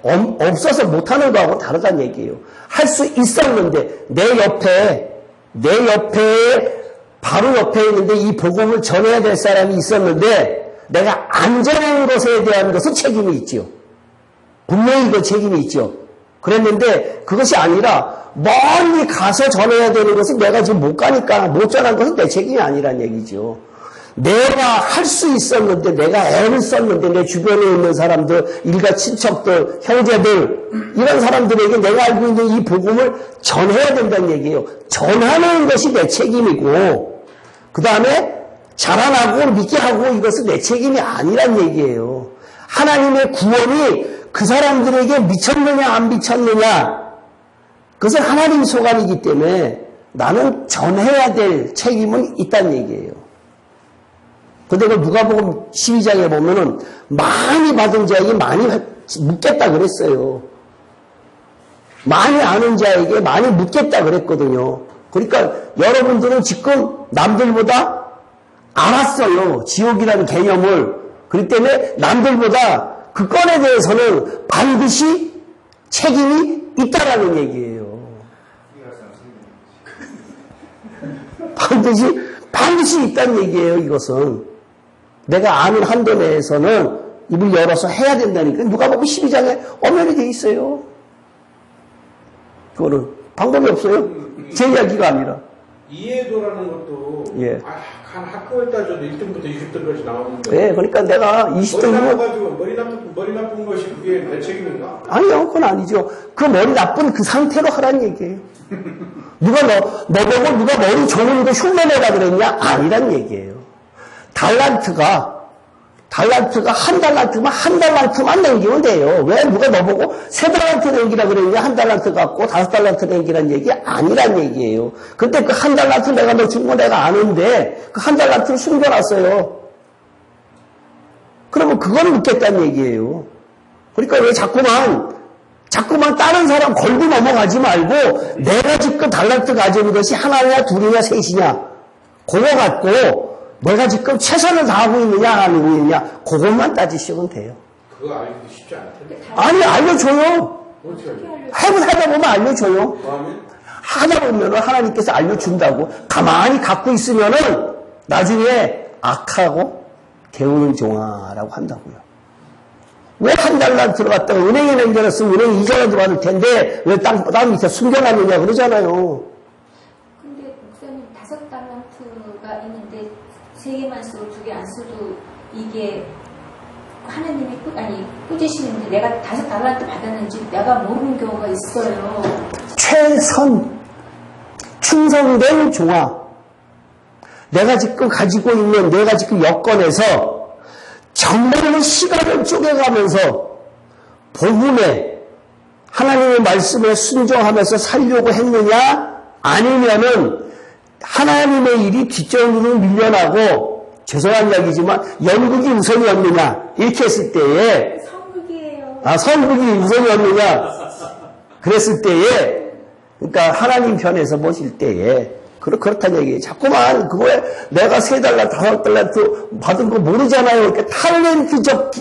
없어서 못하는 거하고 다르다는 얘기예요. 할 수 있었는데 내 옆에 바로 옆에 있는데 이 복음을 전해야 될 사람이 있었는데 내가 안 전하는 것에 대한 것은 책임이 있지요. 분명히 그 책임이 있죠. 그랬는데 그것이 아니라 멀리 가서 전해야 되는 것은 내가 지금 못 가니까 못 전한 것은 내 책임이 아니란 얘기죠. 내가 할 수 있었는데 내가 애를 썼는데 내 주변에 있는 사람들, 일가 친척들, 형제들 이런 사람들에게 내가 알고 있는 이 복음을 전해야 된다는 얘기예요. 전하는 것이 내 책임이고 그 다음에 자라나고 믿게 하고 이것은 내 책임이 아니란 얘기예요. 하나님의 구원이 그 사람들에게 미쳤느냐 안 미쳤느냐 그것은 하나님 소관이기 때문에 나는 전해야 될 책임은 있다는 얘기예요. 근데 그 누가복음 12장에 보면은 많이 받은 자에게 많이 묻겠다 그랬어요. 많이 아는 자에게 많이 묻겠다 그랬거든요. 그러니까 여러분들은 지금 남들보다 알았어요. 지옥이라는 개념을. 그렇기 때문에 남들보다 그 건에 대해서는 반드시 책임이 있다라는 얘기예요. 반드시 있다는 얘기예요, 이것은. 내가 아는 한도 내에서는 입을 열어서 해야 된다니까. 누가 보면 12장에 엄연히 돼 있어요. 그거는 방법이 없어요. 제 이야기가 아니라. 이해도라는 것도 예. 한 학교에 따져도 1등부터 20등까지 나오는데 네, 그러니까 내가 20등이면 머리 나쁜 것이 그게 내 책임인가? 아니요, 그건 아니죠. 그 머리 나쁜 그 상태로 하라는 얘기예요. 누가 너보고 누가 머리 좋은 거 흉내내라 그랬냐? 아니란 얘기예요. 달란트가 한 달란트만 남기면 돼요. 왜 누가 너보고 3달란트 남기라 그랬냐? 1달란트 갖고 5달란트 남기란 얘기 아니란 얘기예요. 근데 그 1달란트 내가 너 준 거 내가 아는데 그 1달란트를 숨겨놨어요. 그러면 그걸 묻겠다는 얘기예요. 그러니까 왜 자꾸만 다른 사람 걸고 넘어가지 말고 내가 지금 달란트 가지는 것이 하나냐 둘이냐 셋이냐 그거 갖고 내가 지금 최선을 다하고 있느냐 안 하고 있느냐 그것만 따지시면 돼요. 그거 알기도 쉽지 않을 텐데. 아니 알려줘요. 어떻게 알려? 하다 보면 알려줘요. 뭐하면? 하다 보면 하나님께서 알려준다고. 가만히 갖고 있으면은 나중에 악하고 배우는 종아라고 한다고요. 왜 1달러 들어갔다가 은행에 남겨놨으면 은행 이자라도 받을 텐데 왜 땅 밑에 숨겨놨느냐 그러잖아요. 근데 목사님 5달란트가 있는데 3개만 쓰고 2개 안 써도 이게 하나님이 꾸짖으시는데 내가 5달란트 받았는지 내가 모르는 경우가 있어요. 최선 충성된 종아. 내가 지금 가지고 있는 내가 지금 여건에서 정말로 시간을 쪼개가면서 복음에 하나님의 말씀에 순종하면서 살려고 했느냐 아니면은 하나님의 일이 뒷전으로 밀려나고 죄송한 이야기지만 연극이 우선이었느냐 이렇게 했을 때에 성극이에요. 성극이 우선이었느냐 그랬을 때에 그러니까 하나님 편에서 보실 때에 그렇다는 얘기예요. 자꾸만 그거에 내가 3달러, 5달러 받은 거 모르잖아요. 그러니까 탤런트적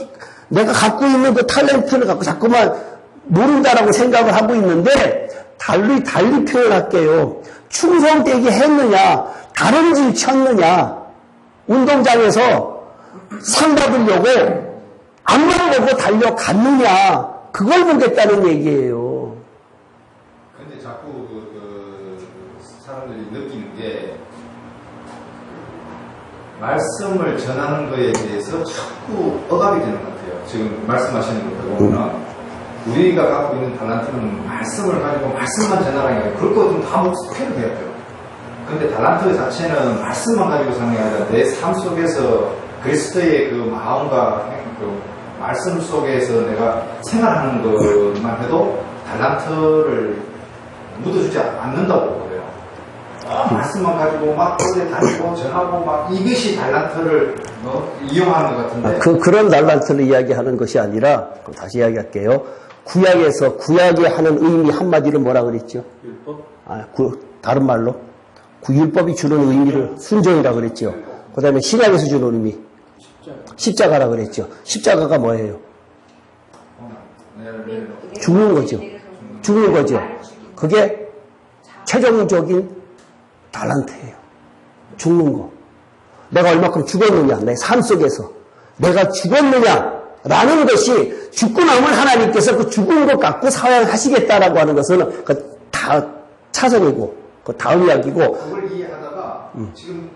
내가 갖고 있는 그 탤런트를 갖고 자꾸만 모른다라고 생각을 하고 있는데 달리 표현할게요. 충성되게 했느냐, 다른 집 쳤느냐, 운동장에서 상 받으려고 앞만 보고 달려갔느냐, 그걸 보겠다는 얘기예요. 근데 자꾸 사람들이 느끼는 게 말씀을 전하는 거에 대해서 자꾸 억압이 되는 것 같아요. 지금 말씀하시는 것들 보면 우리가 갖고 있는 달란트는 말씀을 가지고 말씀만 전하는 게 아니라 그럴 거 좀 다 목표를 해야 돼요. 근데 달란트 자체는 말씀만 가지고 사는 게 아니라 내 삶 속에서 그리스도의 그 마음과 그 말씀 속에서 내가 생활하는 것만 해도 달란트를 묻어주지 않는다고 보고요. 말씀만 가지고 막 어디 다니고 전하고 막 이것이 달란트를 이용하는 것 같은데 그런 달란트를 이야기하는 것이 아니라 다시 이야기할게요. 구약에서 구약에 하는 의미 한마디로 뭐라 그랬죠? 율법? 다른 말로 율법이 주는 의미를 순종이라 그랬죠. 그 다음에 신약에서 주는 의미 십자가라 그랬죠. 십자가가 뭐예요? 죽는 거죠. 죽는 거죠. 그게 최종적인 달란트예요. 죽는 거. 내가 얼마큼 죽었느냐, 내 삶 속에서 내가 죽었느냐라는 것이 죽고 나면 하나님께서 그 죽은 것 갖고 사용하시겠다라고 하는 것은 그 다 차선이고 그 다음 이야기고. 그걸 이해하다가 지금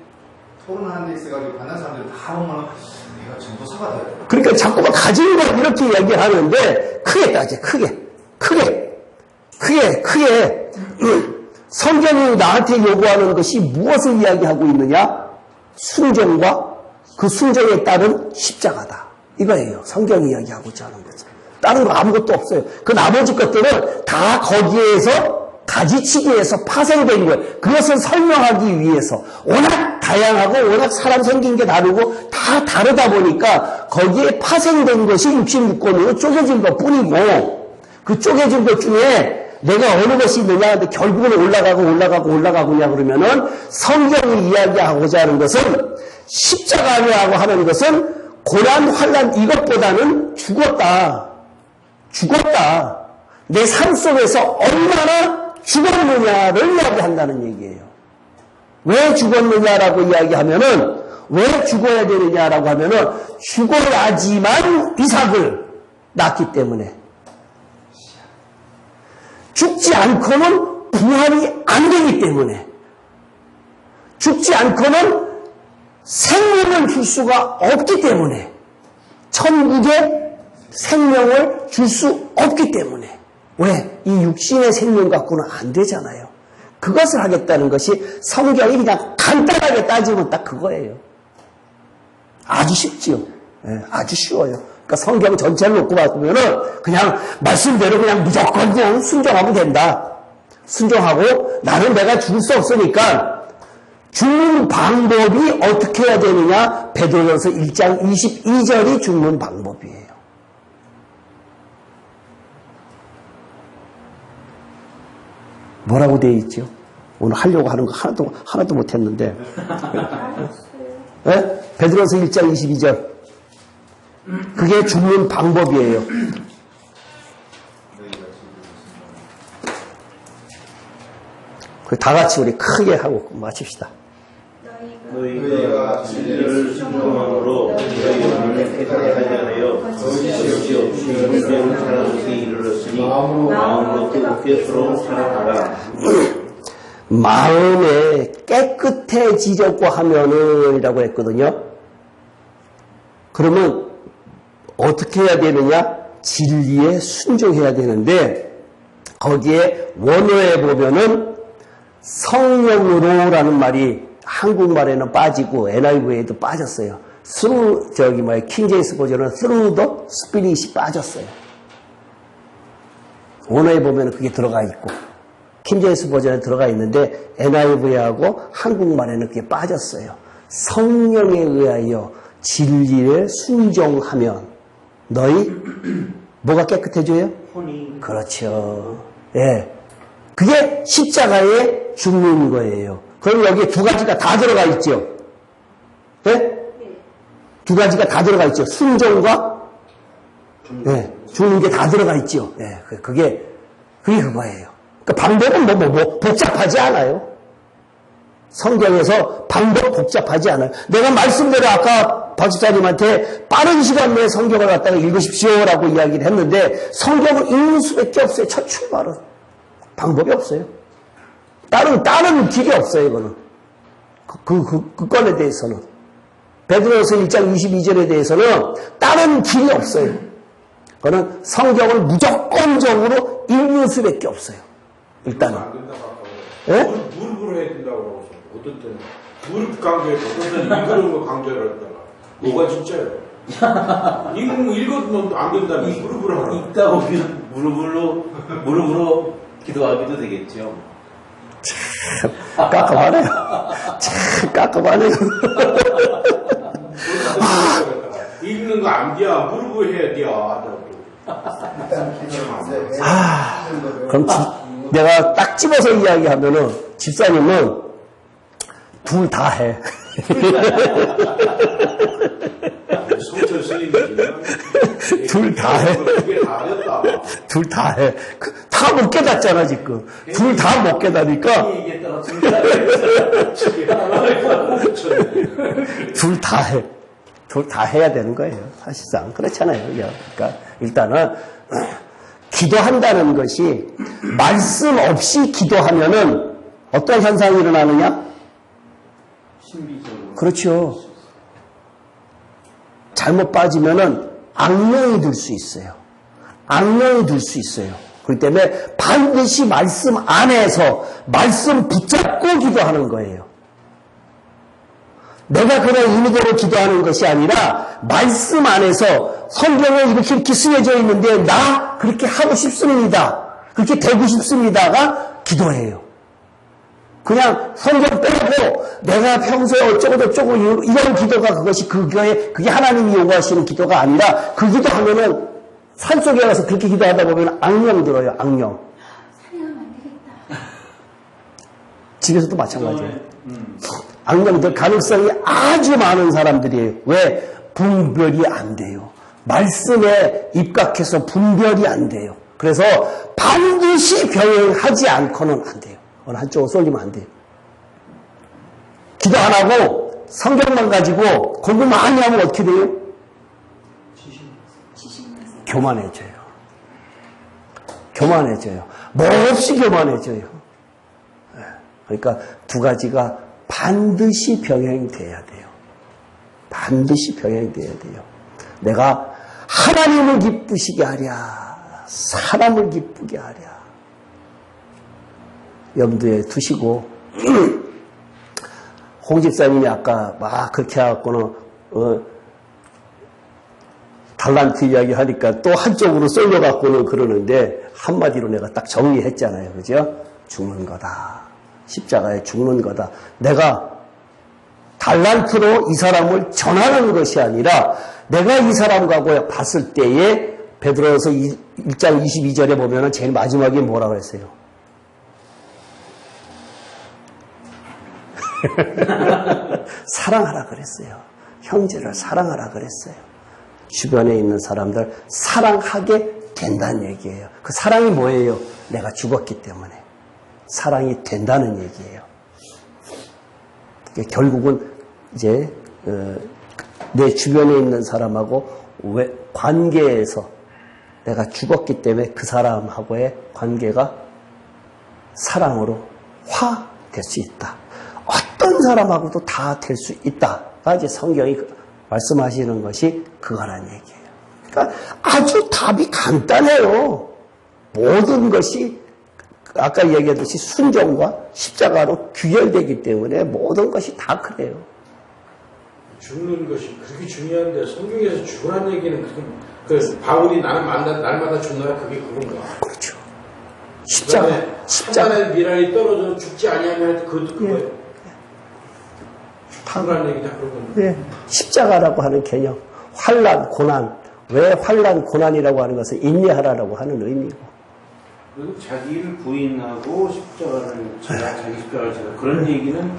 토론하는 데 있어가지고 만난 사람들 다 보면 내가 전도사가 돼야 돼. 그러니까 자꾸만 가진 걸 이렇게 이야기하는데 크게 따져. 크게 성경이 나한테 요구하는 것이 무엇을 이야기하고 있느냐? 순종과 그 순종에 따른 십자가다. 이거예요. 성경이 이야기하고자 하는 거죠. 다른 거 아무것도 없어요. 그 나머지 것들은 다 거기에서 가지치기에서 파생된 거예요. 그것을 설명하기 위해서 워낙 다양하고 워낙 사람 생긴 게 다르고 다 다르다 보니까 거기에 파생된 것이 66권으로 쪼개진 것 뿐이고 그 쪼개진 것 중에 내가 어느 것이 있느냐 근데 결국은 올라가고냐 그러면은 성경이 이야기하고자 하는 것은 십자가라고 하는 것은 고난 환난 이것보다는 죽었다. 내 삶 속에서 얼마나 죽었느냐를 이야기한다는 얘기예요. 왜 죽었느냐라고 이야기하면은 왜 죽어야 되느냐라고 하면은 죽어야지만 이삭을 낳기 때문에 죽지 않고는 부활이 안 되기 때문에 죽지 않고는 생명을 줄 수가 없기 때문에 천국에 생명을 줄 수 없기 때문에 왜? 이 육신의 생명 갖고는 안 되잖아요. 그것을 하겠다는 것이 성경이 그냥 간단하게 따지면 딱 그거예요. 아주 쉽지요. 네, 아주 쉬워요. 그러니까 성경 전체를 놓고 봤으면은 그냥 말씀대로 그냥 무조건 그냥 순종하면 된다. 순종하고 나는 내가 죽을 수 없으니까 죽는 방법이 어떻게 해야 되느냐? 베드로전서 1장 22절이 죽는 방법이에요. 뭐라고 되어 있죠? 오늘 하려고 하는 거 하나도 못했는데. 네? 베드로전서 1장 22절. 그게 죽는 방법이에요. 다 같이 우리 크게 하고 마칩시다. 너희가 진리를 순종함으로 너희 영혼을 깨끗하게 하여 거짓이 없이 의로운 사랑에 이르렀으니 마음으로 뜨겁게 서로 살아가라. 마음에 깨끗해지려고 하면은 이라고 했거든요. 그러면 어떻게 해야 되느냐? 진리에 순종해야 되는데 거기에 원어에 보면은 성령으로라는 말이 한국말에는 빠지고 NIV에도 빠졌어요. through 킹제임스 버전은 through the spirit이 빠졌어요. 원어에 보면 그게 들어가 있고 킹제임스 버전에 들어가 있는데 NIV하고 한국말에는 그게 빠졌어요. 성령에 의하여 진리를 순종하면 너희 뭐가 깨끗해져요? 혼이 그렇죠. 예. 그게 십자가에 죽는 거예요. 그럼 여기 두 가지가 다 들어가 있죠. 예? 두 가지가 다 들어가 있죠. 순종과 예, 죽는 게 다 들어가 있죠. 예, 그게 그거예요. 그 방법은 복잡하지 않아요. 성경에서 방법 복잡하지 않아요. 내가 말씀대로 아까 박 집사님한테 빠른 시간 내에 성경을 갖다가 읽으십시오라고 이야기를 했는데 성경을 읽는 수밖에 없어요. 첫 출발은. 방법이 없어요. 다른 길이 없어요, 이거는. 그 건에 대해서는. 베드로서 1장 22절에 대해서는 다른 길이 없어요. 그거는 성경을 무조건적으로 읽는 수밖에 없어요. 일단은. 안 된다고 아까. 예? 무릎으로 해야 된다고 그러고 어떤 때는 무릎 강조해서 어떤 때는 읽으는 거 강조를 했다가 뭐가 진짜예요? 읽어도 안 된다면 무릎으로 하라. 읽다 보면 무릎으로 기도하기도 되겠죠. 깜깜하네요. 참 깜깜하네요. 읽는 거 안 돼야 무릎을 해야 돼야 하더라고. 그럼 내가 딱 집어서 이야기하면은 집사님은 둘 다 해. 성철 스님이지만 둘 다 해. 그게 다 됐다. 둘 다 해. 다 못 깨닫잖아, 지금. 둘 다 못 깨닫으니까 얘기했다가 둘 다 해. 둘 다 해야 되는 거예요. 사실상. 그렇잖아요. 그러니까 일단은 기도한다는 것이 말씀 없이 기도하면은 어떤 현상이 일어나느냐? 신비적으로. 그렇죠. 잘못 빠지면은 악령이 들 수 있어요. 악령이 들 수 있어요. 그렇기 때문에 반드시 말씀 안에서 말씀 붙잡고 기도하는 거예요. 내가 그냥 임의대로 기도하는 것이 아니라 말씀 안에서 성경에 이렇게 쓰여져 있는데 나 그렇게 하고 싶습니다. 그렇게 되고 싶습니다가 기도예요. 그냥 성경 빼고 내가 평소에 어쩌고 저쩌고 이런 기도가 그게 하나님이 요구하시는 기도가 아니라 그 기도하면은 산속에 가서 그렇게 기도하다 보면 악령 들어요. 악령. 사냥하면 안 되겠다. 집에서도 마찬가지예요. 악령들 가능성이 아주 많은 사람들이에요. 왜? 분별이 안 돼요. 말씀에 입각해서 분별이 안 돼요. 그래서 반드시 병행하지 않고는 안 돼요. 어느 한쪽으로 쏠리면 안 돼요. 기도 안 하고 성경만 가지고 공부 많이 하면 어떻게 돼요? 교만해져요. 교만해져요. 몹시 교만해져요. 그러니까 두 가지가 반드시 병행돼야 돼요. 반드시 병행돼야 돼요. 내가 하나님을 기쁘시게 하랴, 사람을 기쁘게 하랴. 염두에 두시고, 홍 집사님이 아까 막 그렇게 해갖고는, 달란트 이야기 하니까 또 한쪽으로 쏠려갖고는 그러는데, 한마디로 내가 딱 정리했잖아요. 그죠? 죽는 거다. 십자가에 죽는 거다. 내가 달란트로 이 사람을 전하는 것이 아니라 내가 이 사람과 봤을 때에 베드로서 1장 22절에 보면은 제일 마지막에 뭐라고 했어요? 사랑하라 그랬어요. 형제를 사랑하라 그랬어요. 주변에 있는 사람들 사랑하게 된다는 얘기예요. 그 사랑이 뭐예요? 내가 죽었기 때문에. 사랑이 된다는 얘기예요. 결국은 이제 내 주변에 있는 사람하고 관계에서 내가 죽었기 때문에 그 사람하고의 관계가 사랑으로 화될 수 있다. 어떤 사람하고도 다 될 수 있다가 이제 성경이 말씀하시는 것이 그거란 얘기예요. 그러니까 아주 답이 간단해요. 모든 것이 아까 얘기했듯이 순종과 십자가로 규결되기 때문에 모든 것이 다 그래요. 죽는 것이 그렇게 중요한데 성경에서 죽으란 얘기는 그 바울이 날마다 죽나라 그게 그런가? 그렇죠. 십자가. 십자가의 미랄이 떨어져 죽지 아니하면 그것도 그거예요. 죽으란 얘기 다 그런 건데. 네. 십자가라고 하는 개념, 환난, 고난. 왜 환난, 고난이라고 하는 것은 인내하라라고 하는 의미고. 그리고 자기를 부인하고 자기 십자가를 지라 그런 얘기는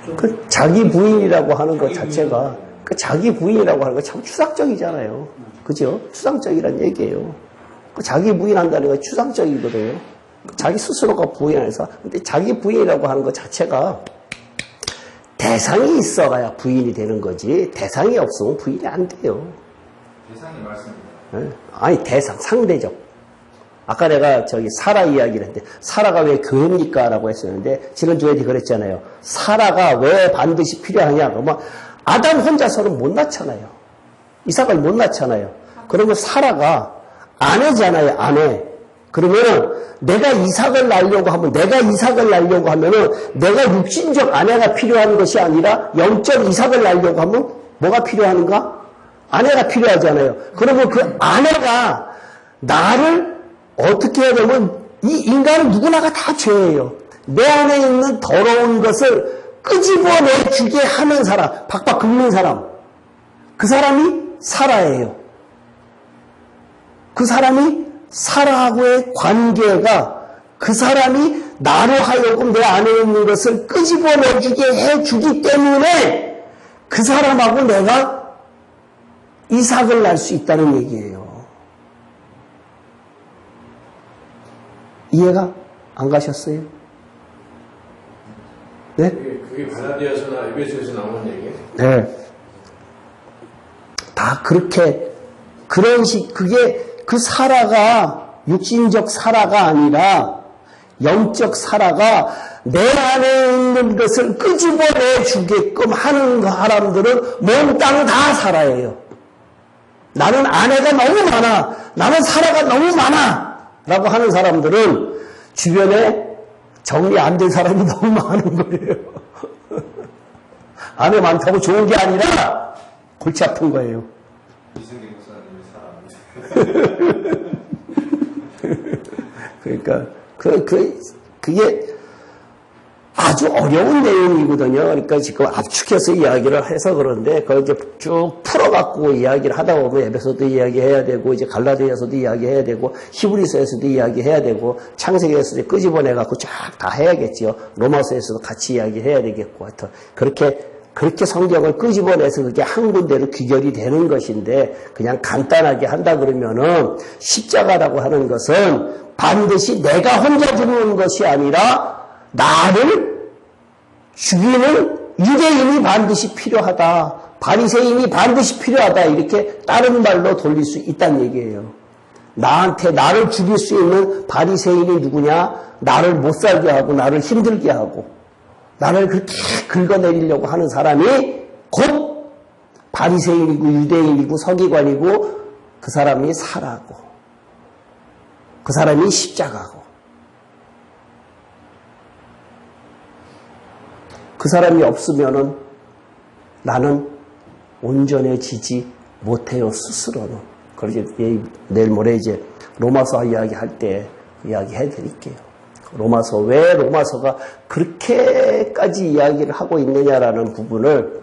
좀 그 자기 부인이라고 하는 것 자체가 그 자기 부인이라고 하는 거 참 추상적이잖아요. 그죠? 추상적이란 얘기예요. 그 자기 부인한다는 건 추상적이거든요. 자기 스스로가 부인해서. 근데 자기 부인이라고 하는 것 자체가 대상이 있어야 부인이 되는 거지. 대상이 없으면 부인이 안 돼요. 대상이 말씀입니다. 네? 아니, 대상, 상대적. 아까 내가 사라 이야기를 했는데, 사라가 왜 교회입니까? 라고 했었는데, 지난주에도 그랬잖아요. 사라가 왜 반드시 필요하냐? 그러면 아담 혼자서는 못 낳잖아요. 이삭을 못 낳잖아요. 그러면 사라가 아내잖아요, 아내. 그러면 내가 이삭을 낳으려고 하면은 내가 육신적 아내가 필요한 것이 아니라 영적 이삭을 낳으려고 하면 뭐가 필요한가? 아내가 필요하잖아요. 그러면 그 아내가 나를 어떻게 해야 되면 이 인간은 누구나가 다 죄예요. 내 안에 있는 더러운 것을 끄집어내주게 하는 사람, 박박 긁는 사람. 그 사람이 사라예요. 그 사람이 사라하고의 관계가 그 사람이 나로 하여금 내 안에 있는 것을 끄집어내주게 해주기 때문에 그 사람하고 내가 이삭을 낳을 수 있다는 얘기예요. 이해가 안 가셨어요? 네? 그게 갈라디아서나 에베소에서 나오는 얘기예요? 네. 다 그렇게, 그게 그 사라가 육신적 사라가 아니라 영적 사라가 내 안에 있는 것을 끄집어내 주게끔 하는 사람들은 몽땅 다 사라예요. 나는 아내가 너무 많아. 나는 사라가 너무 많아. 라고 하는 사람들은 주변에 정리 안 된 사람이 너무 많은 거예요. 아내 많다고 좋은 게 아니라 골치 아픈 거예요. 이승기 목사님이 그러니까 그게 아주 어려운 내용이거든요. 그러니까 지금 압축해서 이야기를 해서 그런데 그걸 이제 쭉 풀어갖고 이야기를 하다 보면 에베소도 이야기해야 되고 이제 갈라디아서도 이야기해야 되고 히브리서에서도 이야기해야 되고 창세기에서도 끄집어내갖고 쫙 다 해야겠지요. 로마서에서도 같이 이야기해야 되겠고 하여튼 그렇게 성경을 끄집어내서 그게 한 군데로 귀결이 되는 것인데 그냥 간단하게 한다 그러면은 십자가라고 하는 것은 반드시 내가 혼자 죽는 것이 아니라 나를 죽이는 유대인이 반드시 필요하다. 바리새인이 반드시 필요하다. 이렇게 다른 말로 돌릴 수 있다는 얘기예요. 나를 죽일 수 있는 바리새인이 누구냐? 나를 못 살게 하고 나를 힘들게 하고 나를 그렇게 긁어내리려고 하는 사람이 곧 바리새인이고 유대인이고 서기관이고 그 사람이 사라고 그 사람이 십자가고 그 사람이 없으면은 나는 온전해지지 못해요, 스스로는. 그래서 내일 모레 이제 로마서 이야기할 때 이야기해 드릴게요. 왜 로마서가 그렇게까지 이야기를 하고 있느냐라는 부분을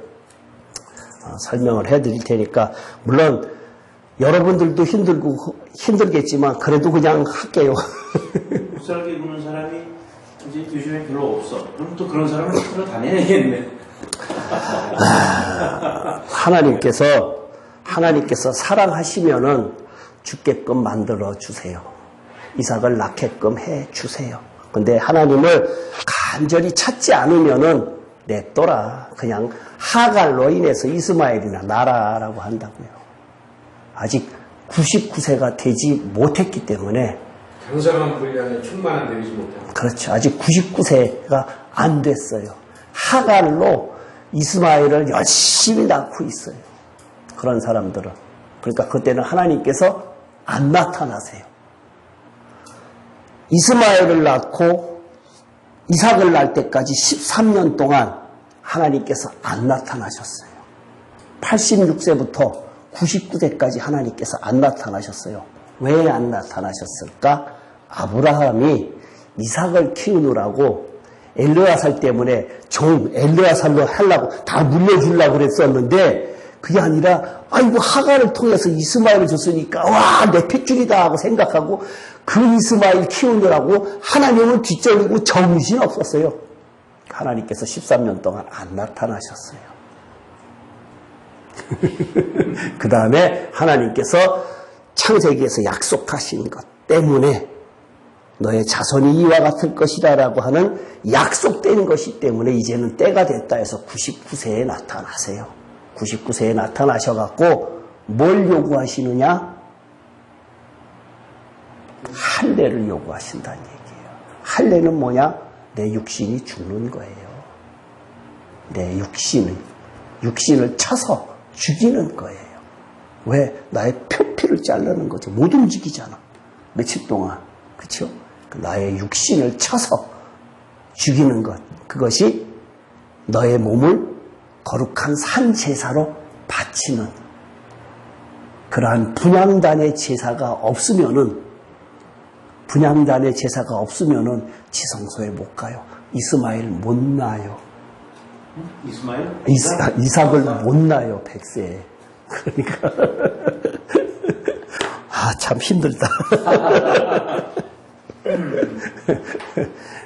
설명을 해 드릴 테니까, 물론 여러분들도 힘들겠지만, 그래도 그냥 할게요. 못 구는 사람이 이제 요즘에 별로 없어. 그럼 또 그런 사람은 찾으러 다녀야겠네. 하나님께서 사랑하시면은 죽게끔 만들어 주세요. 이삭을 낳게끔 해 주세요. 근데 하나님을 간절히 찾지 않으면은 냅둬라. 그냥 하갈로 인해서 이스마엘이나 낳아라라고 한다고요. 아직 99세가 되지 못했기 때문에. 장성한 분량의 충만한 되지 못합니다. 그렇죠. 아직 99세가 안 됐어요. 하갈로 이스마엘을 열심히 낳고 있어요. 그런 사람들은. 그러니까 그때는 하나님께서 안 나타나세요. 이스마엘을 낳고 이삭을 낳을 때까지 13년 동안 하나님께서 안 나타나셨어요. 86세부터 99세까지 하나님께서 안 나타나셨어요. 왜 안 나타나셨을까? 아브라함이 이삭을 키우느라고 엘르아살 때문에 엘르아살로 하려고 다 물려주려고 그랬었는데, 그게 아니라 아이고 하갈을 통해서 이스마엘을 줬으니까 와 내 핏줄이다 하고 생각하고 그 이스마엘 키우느라고 하나님은 뒷전이고 정신 없었어요. 하나님께서 13년 동안 안 나타나셨어요. 그 다음에 하나님께서 창세기에서 약속하신 것 때문에 너의 자손이 이와 같을 것이라고 하는 약속된 것이 때문에 이제는 때가 됐다 해서 99세에 나타나세요. 99세에 나타나셔갖고 뭘 요구하시느냐? 할례를 요구하신다는 얘기예요. 할례는 뭐냐? 내 육신이 죽는 거예요. 내 육신을 쳐서 죽이는 거예요. 왜? 나의 표피를 자르는 거죠. 못 움직이잖아. 며칠 동안. 그렇죠? 나의 육신을 쳐서 죽이는 것. 그것이 너의 몸을 거룩한 산제사로 바치는 그러한 분향단의 제사가 없으면은 지성소에 못 가요. 이스마엘 못 낳아요. 이스마엘? 이삭을 못 낳아요. 100세에. 그러니까 참 힘들다.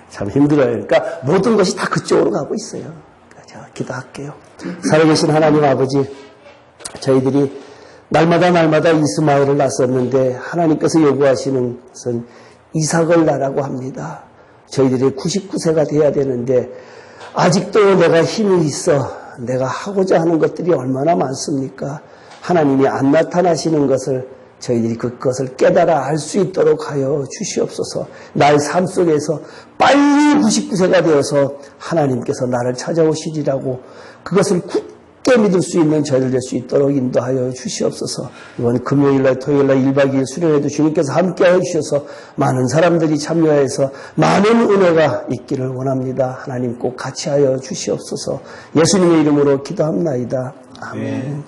참 힘들어요. 그러니까 모든 것이 다 그쪽으로 가고 있어요. 자, 기도할게요. 살아계신 하나님 아버지, 저희들이 날마다 이스마엘을 낳았었는데 하나님께서 요구하시는 것은 이삭을 낳으라고 합니다. 저희들이 99세가 돼야 되는데 아직도 내가 힘이 있어. 내가 하고자 하는 것들이 얼마나 많습니까? 하나님이 안 나타나시는 것을 저희들이 그것을 깨달아 알 수 있도록 하여 주시옵소서. 나의 삶 속에서 빨리 99세가 되어서 하나님께서 나를 찾아오시리라고 그것을 굳게 믿을 수 있는 저희들 될 수 있도록 인도하여 주시옵소서. 이번 금요일날 토요일날 1박 2일 수련회도 주님께서 함께하여 주셔서 많은 사람들이 참여해서 많은 은혜가 있기를 원합니다. 하나님 꼭 같이 하여 주시옵소서. 예수님의 이름으로 기도합나이다. 아멘.